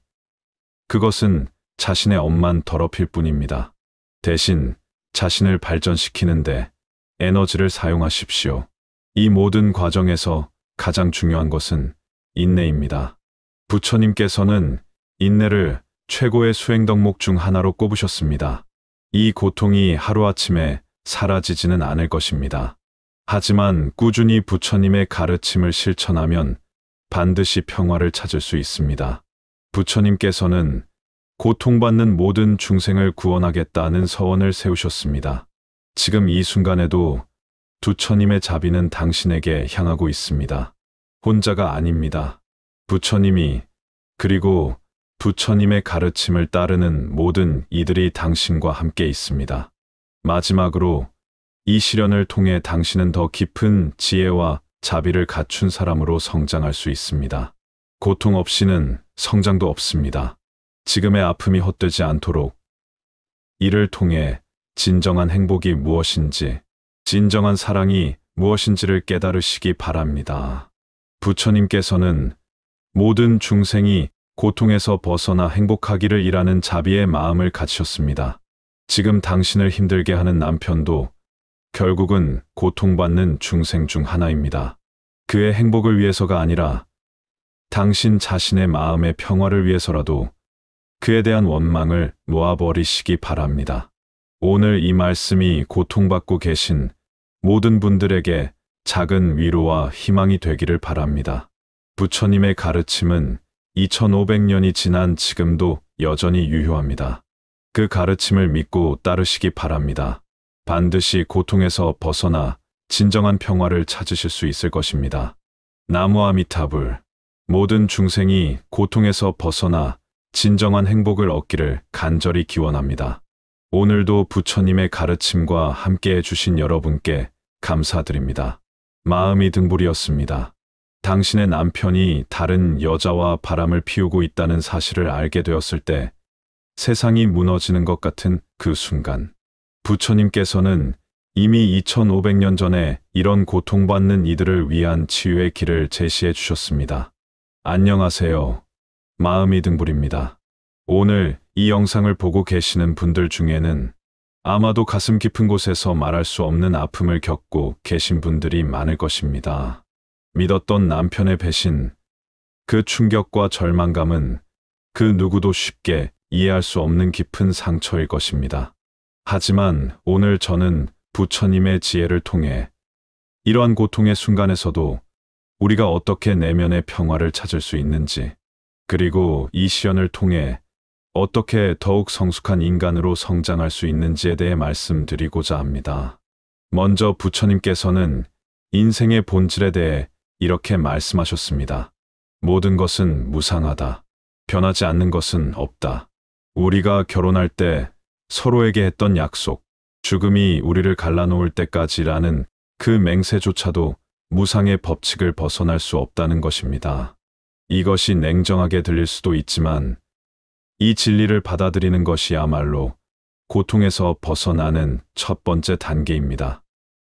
그것은 자신의 업만 더럽힐 뿐입니다. 대신 자신을 발전시키는데 에너지를 사용하십시오. 이 모든 과정에서 가장 중요한 것은 인내입니다. 부처님께서는 인내를 최고의 수행 덕목 중 하나로 꼽으셨습니다. 이 고통이 하루아침에 사라지지는 않을 것입니다. 하지만 꾸준히 부처님의 가르침을 실천하면 반드시 평화를 찾을 수 있습니다. 부처님께서는 고통받는 모든 중생을 구원하겠다는 서원을 세우셨습니다. 지금 이 순간에도 부처님의 자비는 당신에게 향하고 있습니다. 혼자가 아닙니다. 부처님이 그리고 부처님의 가르침을 따르는 모든 이들이 당신과 함께 있습니다. 마지막으로 이 시련을 통해 당신은 더 깊은 지혜와 자비를 갖춘 사람으로 성장할 수 있습니다. 고통 없이는 성장도 없습니다. 지금의 아픔이 헛되지 않도록 이를 통해 진정한 행복이 무엇인지, 진정한 사랑이 무엇인지를 깨달으시기 바랍니다. 부처님께서는 모든 중생이 고통에서 벗어나 행복하기를 이라는 자비의 마음을 가지셨습니다. 지금 당신을 힘들게 하는 남편도 결국은 고통받는 중생 중 하나입니다. 그의 행복을 위해서가 아니라 당신 자신의 마음의 평화를 위해서라도 그에 대한 원망을 놓아버리시기 바랍니다. 오늘 이 말씀이 고통받고 계신 모든 분들에게 작은 위로와 희망이 되기를 바랍니다. 부처님의 가르침은 2500년이 지난 지금도 여전히 유효합니다. 그 가르침을 믿고 따르시기 바랍니다. 반드시 고통에서 벗어나 진정한 평화를 찾으실 수 있을 것입니다. 나무 아미타불. 모든 중생이 고통에서 벗어나 진정한 행복을 얻기를 간절히 기원합니다. 오늘도 부처님의 가르침과 함께 해주신 여러분께 감사드립니다. 마음이 등불이었습니다. 당신의 남편이 다른 여자와 바람을 피우고 있다는 사실을 알게 되었을 때 세상이 무너지는 것 같은 그 순간, 부처님께서는 이미 2500년 전에 이런 고통받는 이들을 위한 치유의 길을 제시해 주셨습니다. 안녕하세요. 마음이 등불입니다. 오늘 이 영상을 보고 계시는 분들 중에는 아마도 가슴 깊은 곳에서 말할 수 없는 아픔을 겪고 계신 분들이 많을 것입니다. 믿었던 남편의 배신, 그 충격과 절망감은 그 누구도 쉽게 이해할 수 없는 깊은 상처일 것입니다. 하지만 오늘 저는 부처님의 지혜를 통해 이러한 고통의 순간에서도 우리가 어떻게 내면의 평화를 찾을 수 있는지, 그리고 이 시연을 통해 어떻게 더욱 성숙한 인간으로 성장할 수 있는지에 대해 말씀드리고자 합니다. 먼저 부처님께서는 인생의 본질에 대해 이렇게 말씀하셨습니다. 모든 것은 무상하다. 변하지 않는 것은 없다. 우리가 결혼할 때 서로에게 했던 약속, 죽음이 우리를 갈라놓을 때까지라는 그 맹세조차도 무상의 법칙을 벗어날 수 없다는 것입니다. 이것이 냉정하게 들릴 수도 있지만 이 진리를 받아들이는 것이야말로 고통에서 벗어나는 첫 번째 단계입니다.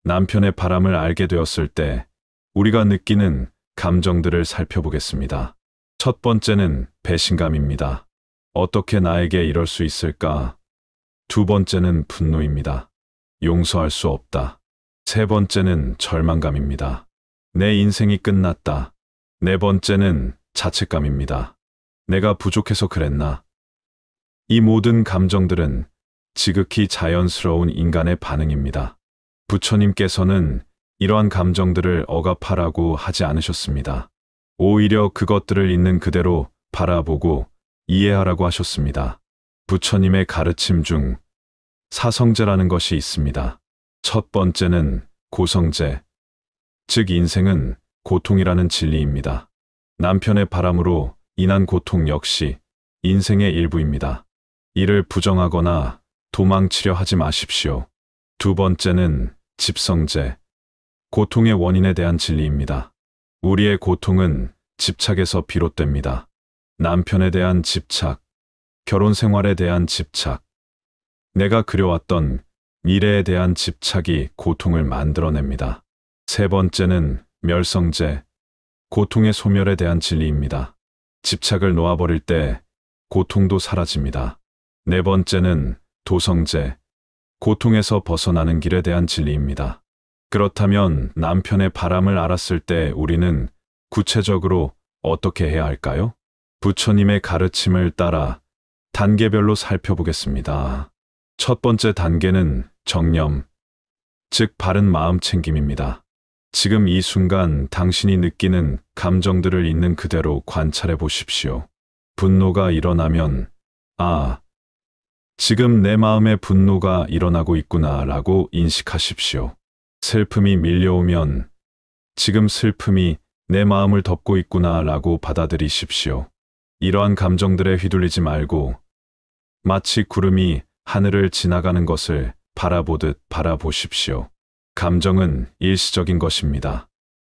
남편의 바람을 알게 되었을 때 우리가 느끼는 감정들을 살펴보겠습니다. 첫 번째는 배신감입니다. 어떻게 나에게 이럴 수 있을까? 두 번째는 분노입니다. 용서할 수 없다. 세 번째는 절망감입니다. 내 인생이 끝났다. 네 번째는 자책감입니다. 내가 부족해서 그랬나? 이 모든 감정들은 지극히 자연스러운 인간의 반응입니다. 부처님께서는 이러한 감정들을 억압하라고 하지 않으셨습니다. 오히려 그것들을 있는 그대로 바라보고 이해하라고 하셨습니다. 부처님의 가르침 중 사성제라는 것이 있습니다. 첫 번째는 고성제, 즉 인생은 고통이라는 진리입니다. 남편의 바람으로 인한 고통 역시 인생의 일부입니다. 이를 부정하거나 도망치려 하지 마십시오. 두 번째는 집성제, 고통의 원인에 대한 진리입니다. 우리의 고통은 집착에서 비롯됩니다. 남편에 대한 집착, 결혼 생활에 대한 집착, 내가 그려왔던 미래에 대한 집착이 고통을 만들어냅니다. 세 번째는 멸성제, 고통의 소멸에 대한 진리입니다. 집착을 놓아버릴 때 고통도 사라집니다. 네 번째는 도성제, 고통에서 벗어나는 길에 대한 진리입니다. 그렇다면 남편의 바람을 알았을 때 우리는 구체적으로 어떻게 해야 할까요? 부처님의 가르침을 따라 단계별로 살펴보겠습니다. 첫 번째 단계는 정념, 즉 바른 마음 챙김입니다. 지금 이 순간 당신이 느끼는 감정들을 있는 그대로 관찰해 보십시오. 분노가 일어나면, 지금 내 마음에 분노가 일어나고 있구나 라고 인식하십시오. 슬픔이 밀려오면, 지금 슬픔이 내 마음을 덮고 있구나 라고 받아들이십시오. 이러한 감정들에 휘둘리지 말고 마치 구름이 하늘을 지나가는 것을 바라보듯 바라보십시오. 감정은 일시적인 것입니다.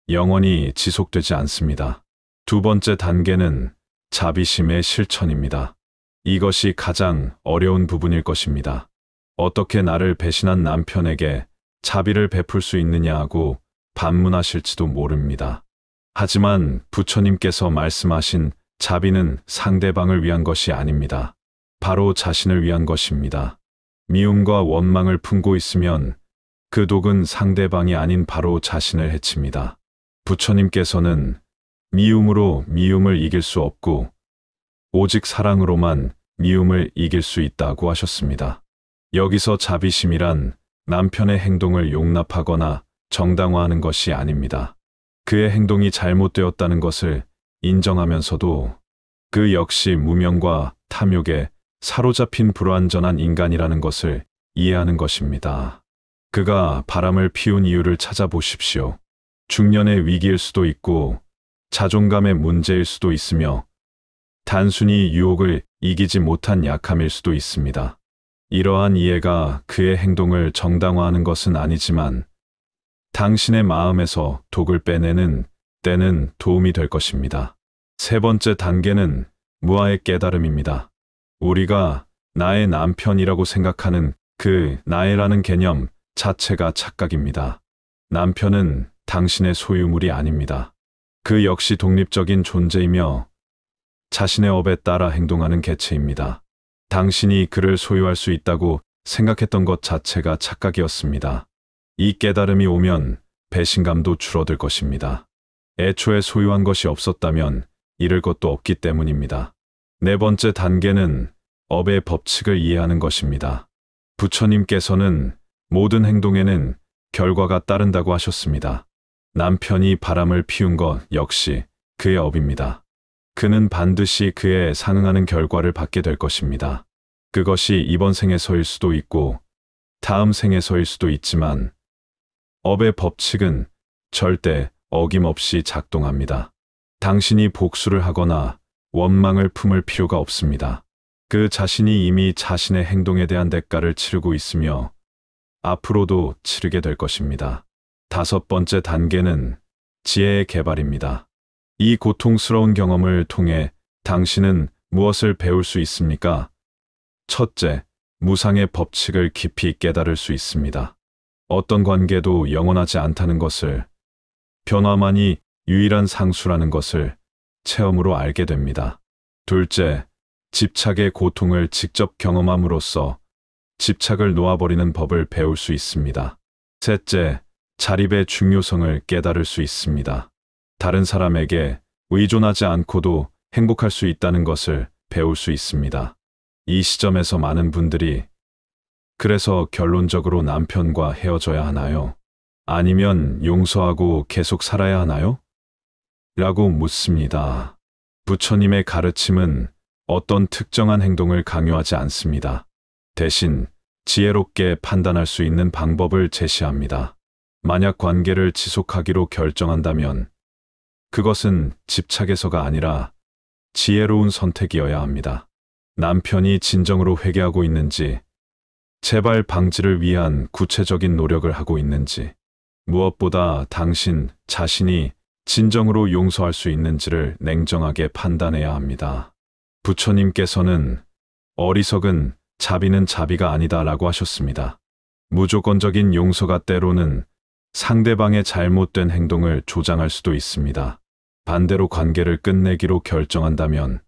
영원히 지속되지 않습니다. 두 번째 단계는 자비심의 실천입니다. 이것이 가장 어려운 부분일 것입니다. 어떻게 나를 배신한 남편에게 자비를 베풀 수 있느냐 하고 반문하실지도 모릅니다. 하지만 부처님께서 말씀하신 자비는 상대방을 위한 것이 아닙니다. 바로 자신을 위한 것입니다. 미움과 원망을 품고 있으면 그 독은 상대방이 아닌 바로 자신을 해칩니다. 부처님께서는 미움으로 미움을 이길 수 없고 오직 사랑으로만 미움을 이길 수 있다고 하셨습니다. 여기서 자비심이란 남편의 행동을 용납하거나 정당화하는 것이 아닙니다. 그의 행동이 잘못되었다는 것을 인정하면서도 그 역시 무명과 탐욕에 사로잡힌 불완전한 인간이라는 것을 이해하는 것입니다. 그가 바람을 피운 이유를 찾아보십시오. 중년의 위기일 수도 있고 자존감의 문제일 수도 있으며 단순히 유혹을 이기지 못한 약함일 수도 있습니다. 이러한 이해가 그의 행동을 정당화하는 것은 아니지만 당신의 마음에서 독을 빼내는 때는 도움이 될 것입니다. 세 번째 단계는 무아의 깨달음입니다. 우리가 나의 남편이라고 생각하는 그 나의라는 개념 자체가 착각입니다. 남편은 당신의 소유물이 아닙니다. 그 역시 독립적인 존재이며 자신의 업에 따라 행동하는 개체입니다. 당신이 그를 소유할 수 있다고 생각했던 것 자체가 착각이었습니다. 이 깨달음이 오면 배신감도 줄어들 것입니다. 애초에 소유한 것이 없었다면 잃을 것도 없기 때문입니다. 네 번째 단계는 업의 법칙을 이해하는 것입니다. 부처님께서는 모든 행동에는 결과가 따른다고 하셨습니다. 남편이 바람을 피운 것 역시 그의 업입니다. 그는 반드시 그에 상응하는 결과를 받게 될 것입니다. 그것이 이번 생에서일 수도 있고 다음 생에서일 수도 있지만 업의 법칙은 절대 어김없이 작동합니다. 당신이 복수를 하거나 원망을 품을 필요가 없습니다. 그 자신이 이미 자신의 행동에 대한 대가를 치르고 있으며 앞으로도 치르게 될 것입니다. 다섯 번째 단계는 지혜의 개발입니다. 이 고통스러운 경험을 통해 당신은 무엇을 배울 수 있습니까? 첫째, 무상의 법칙을 깊이 깨달을 수 있습니다. 어떤 관계도 영원하지 않다는 것을, 변화만이 유일한 상수라는 것을 체험으로 알게 됩니다. 둘째, 집착의 고통을 직접 경험함으로써 집착을 놓아버리는 법을 배울 수 있습니다. 셋째, 자립의 중요성을 깨달을 수 있습니다. 다른 사람에게 의존하지 않고도 행복할 수 있다는 것을 배울 수 있습니다. 이 시점에서 많은 분들이 그래서 결론적으로 남편과 헤어져야 하나요? 아니면 용서하고 계속 살아야 하나요? 라고 묻습니다. 부처님의 가르침은 어떤 특정한 행동을 강요하지 않습니다. 대신 지혜롭게 판단할 수 있는 방법을 제시합니다. 만약 관계를 지속하기로 결정한다면 그것은 집착에서가 아니라 지혜로운 선택이어야 합니다. 남편이 진정으로 회개하고 있는지, 재발 방지를 위한 구체적인 노력을 하고 있는지, 무엇보다 당신 자신이 진정으로 용서할 수 있는지를 냉정하게 판단해야 합니다. 부처님께서는 어리석은 자비는 자비가 아니다 라고 하셨습니다. 무조건적인 용서가 때로는 상대방의 잘못된 행동을 조장할 수도 있습니다. 반대로 관계를 끝내기로 결정한다면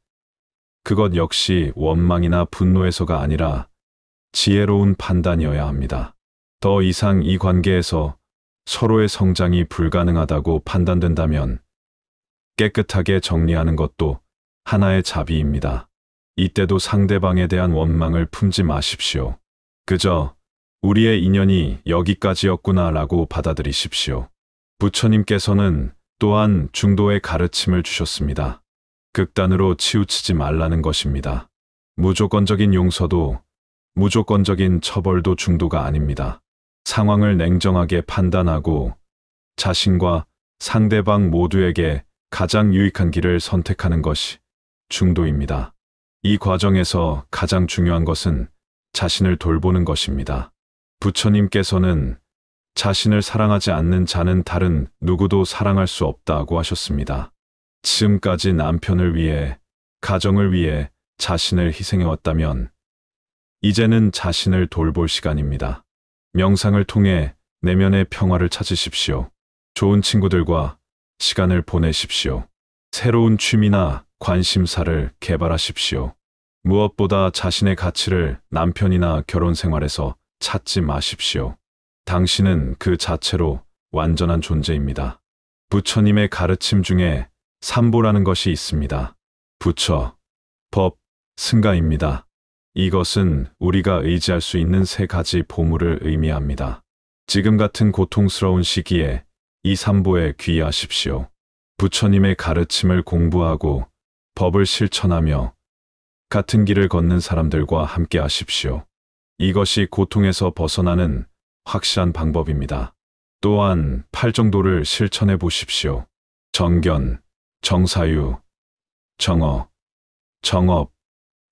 그것 역시 원망이나 분노에서가 아니라 지혜로운 판단이어야 합니다. 더 이상 이 관계에서 서로의 성장이 불가능하다고 판단된다면 깨끗하게 정리하는 것도 하나의 자비입니다. 이때도 상대방에 대한 원망을 품지 마십시오. 그저 우리의 인연이 여기까지였구나 라고 받아들이십시오. 부처님께서는 또한 중도의 가르침을 주셨습니다. 극단으로 치우치지 말라는 것입니다. 무조건적인 용서도 무조건적인 처벌도 중도가 아닙니다. 상황을 냉정하게 판단하고 자신과 상대방 모두에게 가장 유익한 길을 선택하는 것이 중도입니다. 이 과정에서 가장 중요한 것은 자신을 돌보는 것입니다. 부처님께서는 자신을 사랑하지 않는 자는 다른 누구도 사랑할 수 없다고 하셨습니다. 지금까지 남편을 위해 가정을 위해 자신을 희생해왔다면 이제는 자신을 돌볼 시간입니다. 명상을 통해 내면의 평화를 찾으십시오. 좋은 친구들과 시간을 보내십시오. 새로운 취미나 관심사를 개발하십시오. 무엇보다 자신의 가치를 남편이나 결혼 생활에서 찾지 마십시오. 당신은 그 자체로 완전한 존재입니다. 부처님의 가르침 중에 삼보라는 것이 있습니다. 부처, 법, 승가입니다. 이것은 우리가 의지할 수 있는 세 가지 보물을 의미합니다. 지금 같은 고통스러운 시기에 이 삼보에 귀의하십시오. 부처님의 가르침을 공부하고 법을 실천하며 같은 길을 걷는 사람들과 함께 하십시오. 이것이 고통에서 벗어나는 확실한 방법입니다. 또한 팔정도를 실천해 보십시오. 정견, 정사유, 정어, 정업,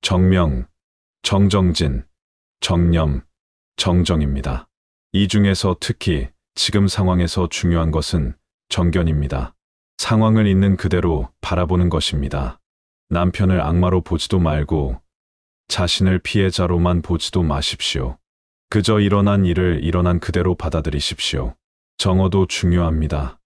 정명, 정정진, 정념, 정정입니다. 이 중에서 특히 지금 상황에서 중요한 것은 정견입니다. 상황을 있는 그대로 바라보는 것입니다. 남편을 악마로 보지도 말고 자신을 피해자로만 보지도 마십시오. 그저 일어난 일을 일어난 그대로 받아들이십시오. 정어도 중요합니다.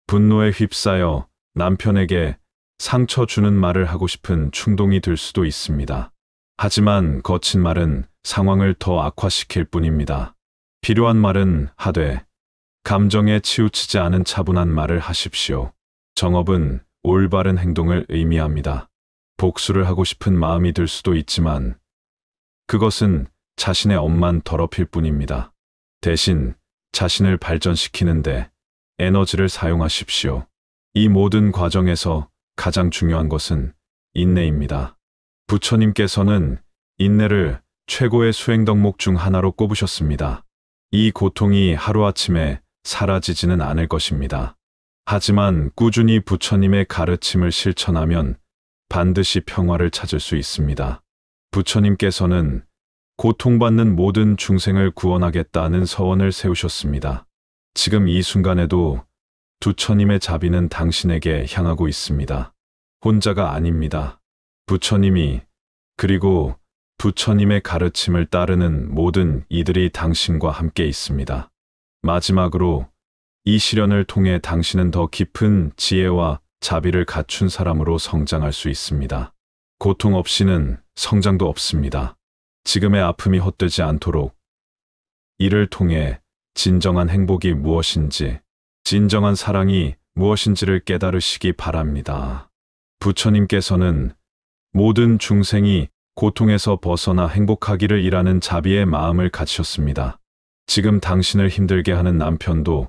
분노에 휩싸여 남편에게 상처 주는 말을 하고 싶은 충동이 들 수도 있습니다. 하지만 거친 말은 상황을 더 악화시킬 뿐입니다. 필요한 말은 하되 감정에 치우치지 않은 차분한 말을 하십시오. 정업은 올바른 행동을 의미합니다. 복수를 하고 싶은 마음이 들 수도 있지만 그것은 자신의 업만 더럽힐 뿐입니다. 대신 자신을 발전시키는데 에너지를 사용하십시오. 이 모든 과정에서 가장 중요한 것은 인내입니다. 부처님께서는 인내를 최고의 수행 덕목 중 하나로 꼽으셨습니다. 이 고통이 하루아침에 사라지지는 않을 것입니다. 하지만 꾸준히 부처님의 가르침을 실천하면 반드시 평화를 찾을 수 있습니다. 부처님께서는 고통받는 모든 중생을 구원하겠다는 서원을 세우셨습니다. 지금 이 순간에도 부처님의 자비는 당신에게 향하고 있습니다. 혼자가 아닙니다. 부처님이 그리고 부처님의 가르침을 따르는 모든 이들이 당신과 함께 있습니다. 마지막으로 이 시련을 통해 당신은 더 깊은 지혜와 자비를 갖춘 사람으로 성장할 수 있습니다. 고통 없이는 성장도 없습니다. 지금의 아픔이 헛되지 않도록 이를 통해 진정한 행복이 무엇인지, 진정한 사랑이 무엇인지를 깨달으시기 바랍니다. 부처님께서는 모든 중생이 고통에서 벗어나 행복하기를 이라는 자비의 마음을 가지셨습니다. 지금 당신을 힘들게 하는 남편도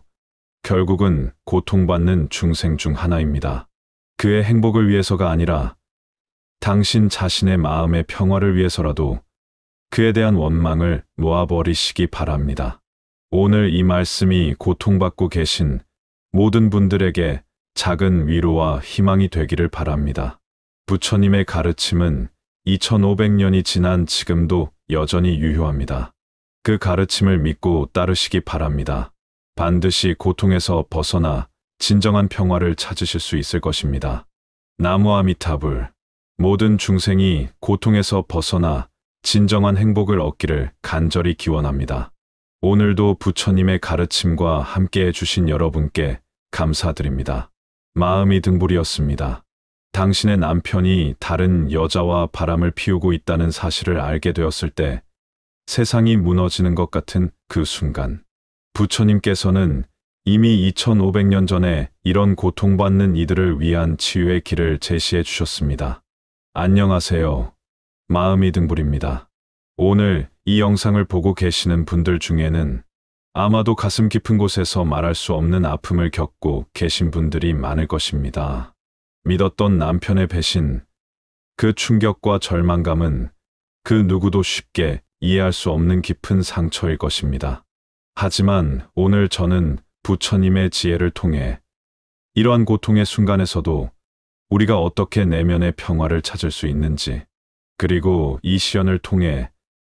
결국은 고통받는 중생 중 하나입니다. 그의 행복을 위해서가 아니라 당신 자신의 마음의 평화를 위해서라도 그에 대한 원망을 놓아버리시기 바랍니다. 오늘 이 말씀이 고통받고 계신 모든 분들에게 작은 위로와 희망이 되기를 바랍니다. 부처님의 가르침은 2500년이 지난 지금도 여전히 유효합니다. 그 가르침을 믿고 따르시기 바랍니다. 반드시 고통에서 벗어나 진정한 평화를 찾으실 수 있을 것입니다. 나무 아미타불. 모든 중생이 고통에서 벗어나 진정한 행복을 얻기를 간절히 기원합니다. 오늘도 부처님의 가르침과 함께 해주신 여러분께 감사드립니다. 마음이 등불이었습니다. 당신의 남편이 다른 여자와 바람을 피우고 있다는 사실을 알게 되었을 때 세상이 무너지는 것 같은 그 순간, 부처님께서는 이미 2500년 전에 이런 고통받는 이들을 위한 치유의 길을 제시해 주셨습니다. 안녕하세요. 마음이 등불입니다. 오늘 이 영상을 보고 계시는 분들 중에는 아마도 가슴 깊은 곳에서 말할 수 없는 아픔을 겪고 계신 분들이 많을 것입니다. 믿었던 남편의 배신, 그 충격과 절망감은 그 누구도 쉽게 이해할 수 없는 깊은 상처일 것입니다. 하지만 오늘 저는 부처님의 지혜를 통해 이러한 고통의 순간에서도 우리가 어떻게 내면의 평화를 찾을 수 있는지, 그리고 이 시련을 통해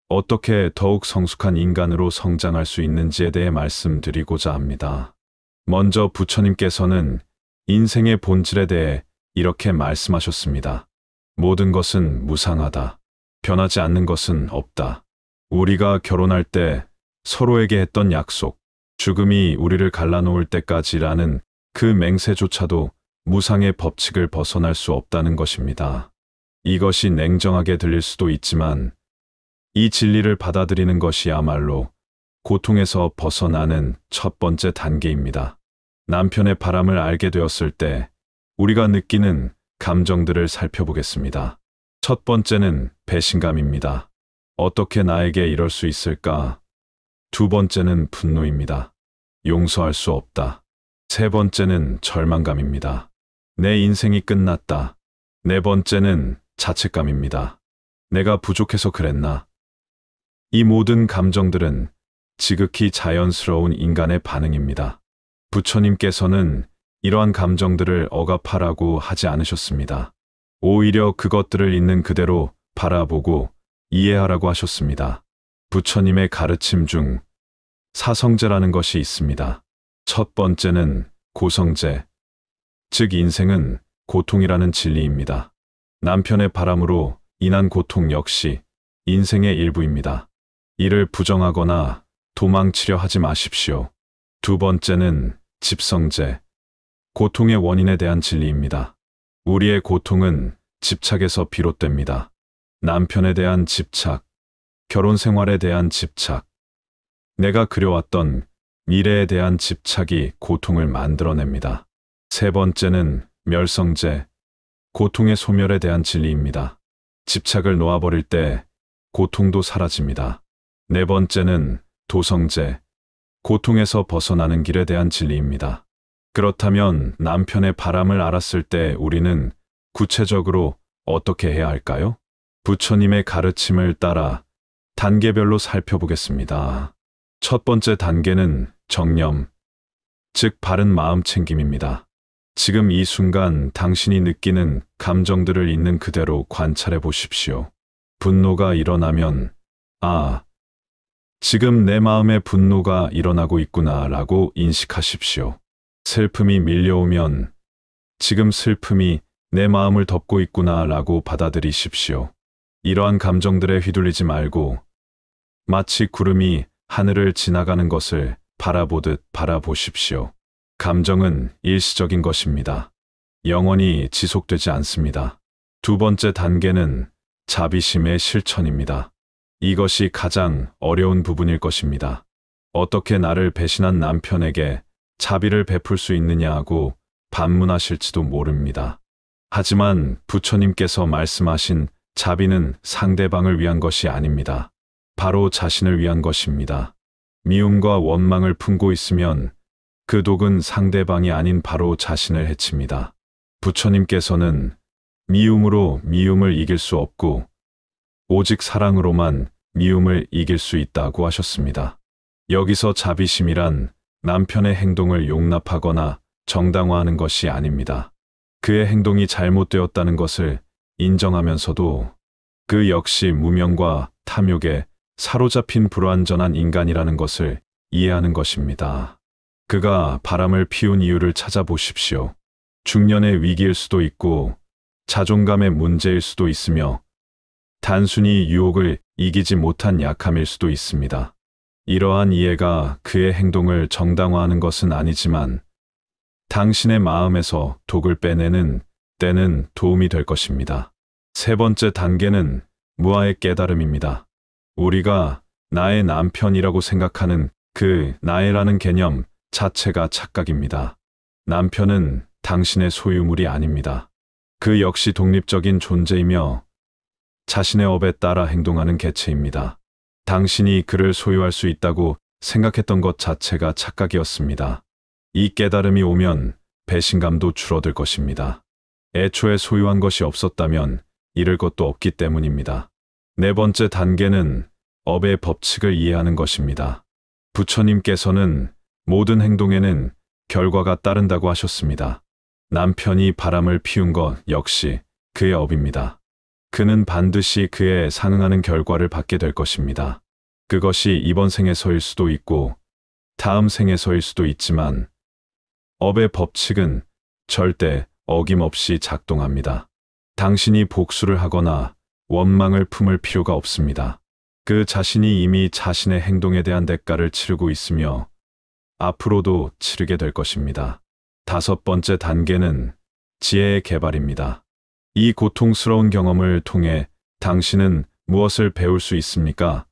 어떻게 더욱 성숙한 인간으로 성장할 수 있는지에 대해 말씀드리고자 합니다. 먼저 부처님께서는 인생의 본질에 대해 이렇게 말씀하셨습니다. 모든 것은 무상하다. 변하지 않는 것은 없다. 우리가 결혼할 때 서로에게 했던 약속, 죽음이 우리를 갈라놓을 때까지라는 그 맹세조차도 무상의 법칙을 벗어날 수 없다는 것입니다. 이것이 냉정하게 들릴 수도 있지만 이 진리를 받아들이는 것이야말로 고통에서 벗어나는 첫 번째 단계입니다. 남편의 바람을 알게 되었을 때 우리가 느끼는 감정들을 살펴보겠습니다. 첫 번째는 배신감입니다. 어떻게 나에게 이럴 수 있을까? 두 번째는 분노입니다. 용서할 수 없다. 세 번째는 절망감입니다. 내 인생이 끝났다. 네 번째는 자책감입니다. 내가 부족해서 그랬나? 이 모든 감정들은 지극히 자연스러운 인간의 반응입니다. 부처님께서는 이러한 감정들을 억압하라고 하지 않으셨습니다. 오히려 그것들을 있는 그대로 바라보고 이해하라고 하셨습니다. 부처님의 가르침 중 사성제라는 것이 있습니다. 첫 번째는 고성제, 즉 인생은 고통이라는 진리입니다. 남편의 바람으로 인한 고통 역시 인생의 일부입니다. 이를 부정하거나 도망치려 하지 마십시오. 두 번째는 집성제, 고통의 원인에 대한 진리입니다. 우리의 고통은 집착에서 비롯됩니다. 남편에 대한 집착, 결혼 생활에 대한 집착, 내가 그려왔던 미래에 대한 집착이 고통을 만들어냅니다. 세 번째는 멸성제, 고통의 소멸에 대한 진리입니다. 집착을 놓아버릴 때 고통도 사라집니다. 네 번째는 도성제, 고통에서 벗어나는 길에 대한 진리입니다. 그렇다면 남편의 바람을 알았을 때 우리는 구체적으로 어떻게 해야 할까요? 부처님의 가르침을 따라 단계별로 살펴보겠습니다. 첫 번째 단계는 정념, 즉 바른 마음 챙김입니다. 지금 이 순간 당신이 느끼는 감정들을 있는 그대로 관찰해 보십시오. 분노가 일어나면, 지금 내 마음에 분노가 일어나고 있구나라고 인식하십시오. 슬픔이 밀려오면, 지금 슬픔이 내 마음을 덮고 있구나라고 받아들이십시오. 이러한 감정들에 휘둘리지 말고, 마치 구름이 하늘을 지나가는 것을 바라보듯 바라보십시오. 감정은 일시적인 것입니다. 영원히 지속되지 않습니다. 두 번째 단계는 자비심의 실천입니다. 이것이 가장 어려운 부분일 것입니다. 어떻게 나를 배신한 남편에게 자비를 베풀 수 있느냐고 반문하실지도 모릅니다. 하지만 부처님께서 말씀하신 자비는 상대방을 위한 것이 아닙니다. 바로 자신을 위한 것입니다. 미움과 원망을 품고 있으면 그 독은 상대방이 아닌 바로 자신을 해칩니다. 부처님께서는 미움으로 미움을 이길 수 없고 오직 사랑으로만 미움을 이길 수 있다고 하셨습니다. 여기서 자비심이란 남편의 행동을 용납하거나 정당화하는 것이 아닙니다. 그의 행동이 잘못되었다는 것을 인정하면서도 그 역시 무명과 탐욕에 사로잡힌 불완전한 인간이라는 것을 이해하는 것입니다. 그가 바람을 피운 이유를 찾아보십시오. 중년의 위기일 수도 있고 자존감의 문제일 수도 있으며 단순히 유혹을 이기지 못한 약함일 수도 있습니다. 이러한 이해가 그의 행동을 정당화하는 것은 아니지만 당신의 마음에서 독을 빼내는 때는 도움이 될 것입니다. 세 번째 단계는 무아의 깨달음입니다. 우리가 나의 남편이라고 생각하는 그 나의라는 개념 자체가 착각입니다. 남편은 당신의 소유물이 아닙니다. 그 역시 독립적인 존재이며 자신의 업에 따라 행동하는 개체입니다. 당신이 그를 소유할 수 있다고 생각했던 것 자체가 착각이었습니다. 이 깨달음이 오면 배신감도 줄어들 것입니다. 애초에 소유한 것이 없었다면 잃을 것도 없기 때문입니다. 네 번째 단계는 업의 법칙을 이해하는 것입니다. 부처님께서는 모든 행동에는 결과가 따른다고 하셨습니다. 남편이 바람을 피운 것 역시 그의 업입니다. 그는 반드시 그에 상응하는 결과를 받게 될 것입니다. 그것이 이번 생에서일 수도 있고 다음 생에서일 수도 있지만 업의 법칙은 절대 어김없이 작동합니다. 당신이 복수를 하거나 원망을 품을 필요가 없습니다. 그 자신이 이미 자신의 행동에 대한 대가를 치르고 있으며 앞으로도 치르게 될 것입니다. 5번째 단계는 지혜의 개발입니다. 이 고통스러운 경험을 통해 당신은 무엇을 배울 수 있습니까?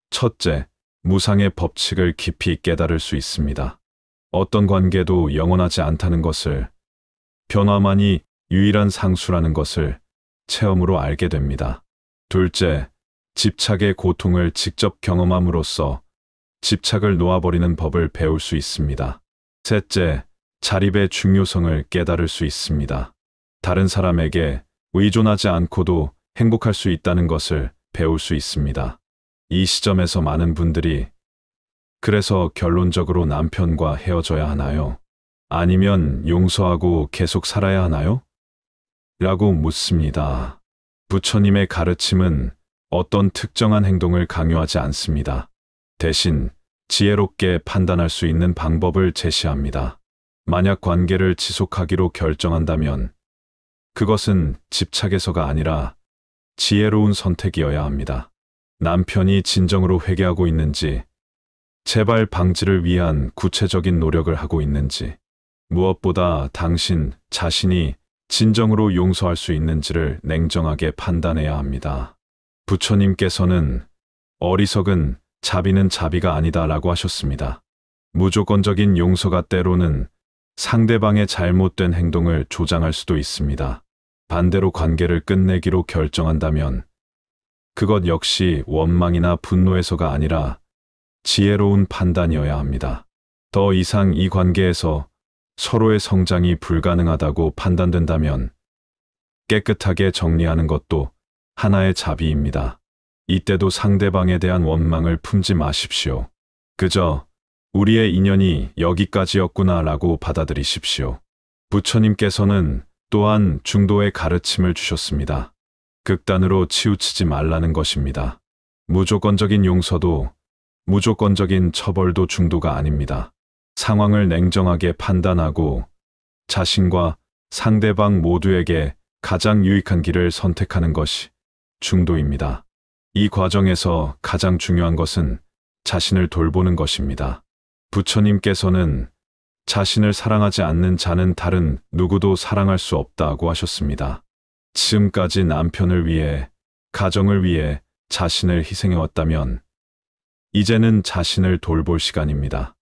첫째, 무상의 법칙을 깊이 깨달을 수 있습니다. 어떤 관계도 영원하지 않다는 것을, 변화만이 유일한 상수라는 것을 체험으로 알게 됩니다. 둘째, 집착의 고통을 직접 경험함으로써 집착을 놓아버리는 법을 배울 수 있습니다. 셋째, 자립의 중요성을 깨달을 수 있습니다. 다른 사람에게 의존하지 않고도 행복할 수 있다는 것을 배울 수 있습니다. 이 시점에서 많은 분들이 그래서 결론적으로 남편과 헤어져야 하나요? 아니면 용서하고 계속 살아야 하나요? 라고 묻습니다. 부처님의 가르침은 어떤 특정한 행동을 강요하지 않습니다. 대신 지혜롭게 판단할 수 있는 방법을 제시합니다. 만약 관계를 지속하기로 결정한다면 그것은 집착에서가 아니라 지혜로운 선택이어야 합니다. 남편이 진정으로 회개하고 있는지, 재발 방지를 위한 구체적인 노력을 하고 있는지, 무엇보다 당신 자신이 진정으로 용서할 수 있는지를 냉정하게 판단해야 합니다. 부처님께서는 어리석은 자비는 자비가 아니다 라고 하셨습니다. 무조건적인 용서가 때로는 상대방의 잘못된 행동을 조장할 수도 있습니다. 반대로 관계를 끝내기로 결정한다면 그것 역시 원망이나 분노에서가 아니라 지혜로운 판단이어야 합니다. 더 이상 이 관계에서 서로의 성장이 불가능하다고 판단된다면 깨끗하게 정리하는 것도 하나의 자비입니다. 이때도 상대방에 대한 원망을 품지 마십시오. 그저 우리의 인연이 여기까지였구나 라고 받아들이십시오. 부처님께서는 또한 중도의 가르침을 주셨습니다. 극단으로 치우치지 말라는 것입니다. 무조건적인 용서도 무조건적인 처벌도 중도가 아닙니다. 상황을 냉정하게 판단하고 자신과 상대방 모두에게 가장 유익한 길을 선택하는 것이 중도입니다. 이 과정에서 가장 중요한 것은 자신을 돌보는 것입니다. 부처님께서는 자신을 사랑하지 않는 자는 다른 누구도 사랑할 수 없다고 하셨습니다. 지금까지 남편을 위해, 가정을 위해 자신을 희생해왔다면 이제는 자신을 돌볼 시간입니다.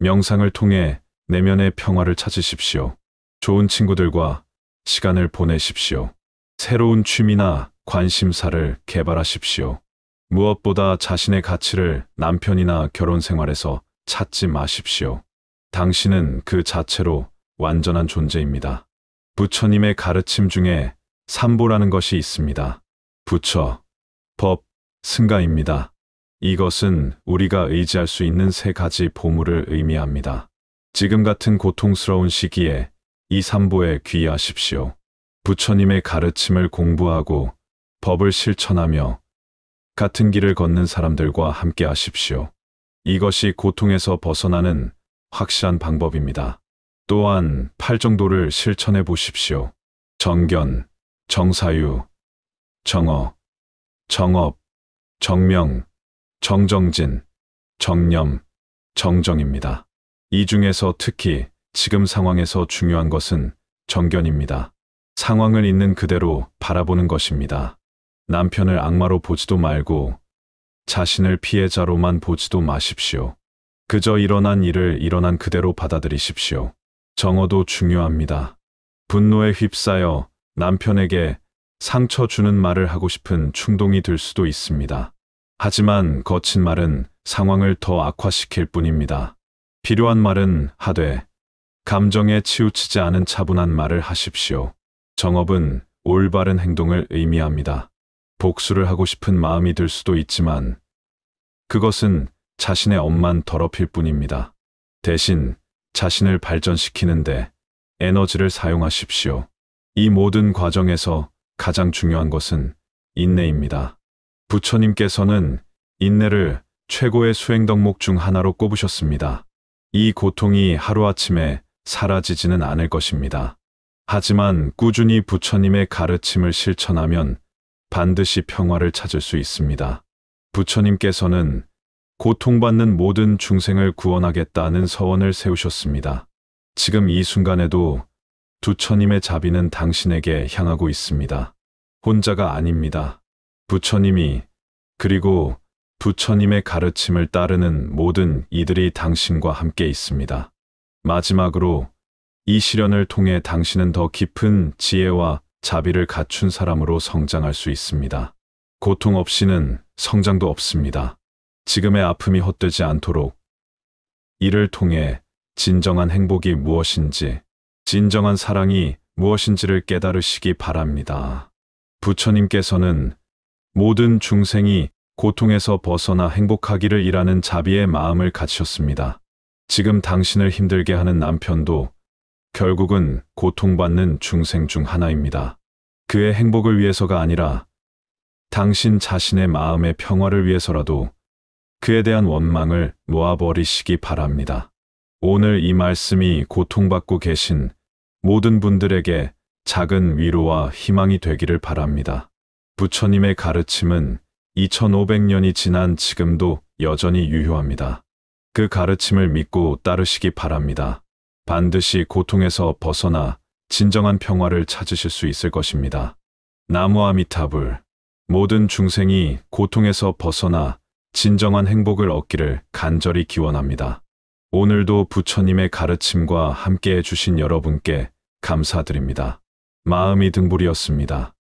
명상을 통해 내면의 평화를 찾으십시오. 좋은 친구들과 시간을 보내십시오. 새로운 취미나 관심사를 개발하십시오. 무엇보다 자신의 가치를 남편이나 결혼 생활에서 찾지 마십시오. 당신은 그 자체로 완전한 존재입니다. 부처님의 가르침 중에 삼보라는 것이 있습니다. 부처, 법, 승가입니다. 이것은 우리가 의지할 수 있는 3가지 보물을 의미합니다. 지금 같은 고통스러운 시기에 이 삼보에 귀의하십시오. 부처님의 가르침을 공부하고 법을 실천하며 같은 길을 걷는 사람들과 함께 하십시오. 이것이 고통에서 벗어나는 확실한 방법입니다. 또한 8정도를 실천해 보십시오. 정견, 정사유, 정어, 정업, 정명, 정정진, 정념, 정정입니다. 이 중에서 특히 지금 상황에서 중요한 것은 정견입니다. 상황을 있는 그대로 바라보는 것입니다. 남편을 악마로 보지도 말고 자신을 피해자로만 보지도 마십시오. 그저 일어난 일을 일어난 그대로 받아들이십시오. 정어도 중요합니다. 분노에 휩싸여 남편에게 상처 주는 말을 하고 싶은 충동이 들 수도 있습니다. 하지만 거친 말은 상황을 더 악화시킬 뿐입니다. 필요한 말은 하되 감정에 치우치지 않은 차분한 말을 하십시오. 정업은 올바른 행동을 의미합니다. 복수를 하고 싶은 마음이 들 수도 있지만 그것은 자신의 업만 더럽힐 뿐입니다. 대신 자신을 발전시키는데 에너지를 사용하십시오. 이 모든 과정에서 가장 중요한 것은 인내입니다. 부처님께서는 인내를 최고의 수행 덕목 중 하나로 꼽으셨습니다. 이 고통이 하루아침에 사라지지는 않을 것입니다. 하지만 꾸준히 부처님의 가르침을 실천하면 반드시 평화를 찾을 수 있습니다. 부처님께서는 고통받는 모든 중생을 구원하겠다는 서원을 세우셨습니다. 지금 이 순간에도 부처님의 자비는 당신에게 향하고 있습니다. 혼자가 아닙니다. 부처님이 그리고 부처님의 가르침을 따르는 모든 이들이 당신과 함께 있습니다. 마지막으로 이 시련을 통해 당신은 더 깊은 지혜와 자비를 갖춘 사람으로 성장할 수 있습니다. 고통 없이는 성장도 없습니다. 지금의 아픔이 헛되지 않도록 이를 통해 진정한 행복이 무엇인지, 진정한 사랑이 무엇인지를 깨달으시기 바랍니다. 부처님께서는 모든 중생이 고통에서 벗어나 행복하기를 이라는 자비의 마음을 가지셨습니다. 지금 당신을 힘들게 하는 남편도 결국은 고통받는 중생 중 하나입니다. 그의 행복을 위해서가 아니라 당신 자신의 마음의 평화를 위해서라도 그에 대한 원망을 놓아버리시기 바랍니다. 오늘 이 말씀이 고통받고 계신 모든 분들에게 작은 위로와 희망이 되기를 바랍니다. 부처님의 가르침은 2500년이 지난 지금도 여전히 유효합니다. 그 가르침을 믿고 따르시기 바랍니다. 반드시 고통에서 벗어나 진정한 평화를 찾으실 수 있을 것입니다. 나무 아미타불. 모든 중생이 고통에서 벗어나 진정한 행복을 얻기를 간절히 기원합니다. 오늘도 부처님의 가르침과 함께해 주신 여러분께 감사드립니다. 마음이 등불이었습니다.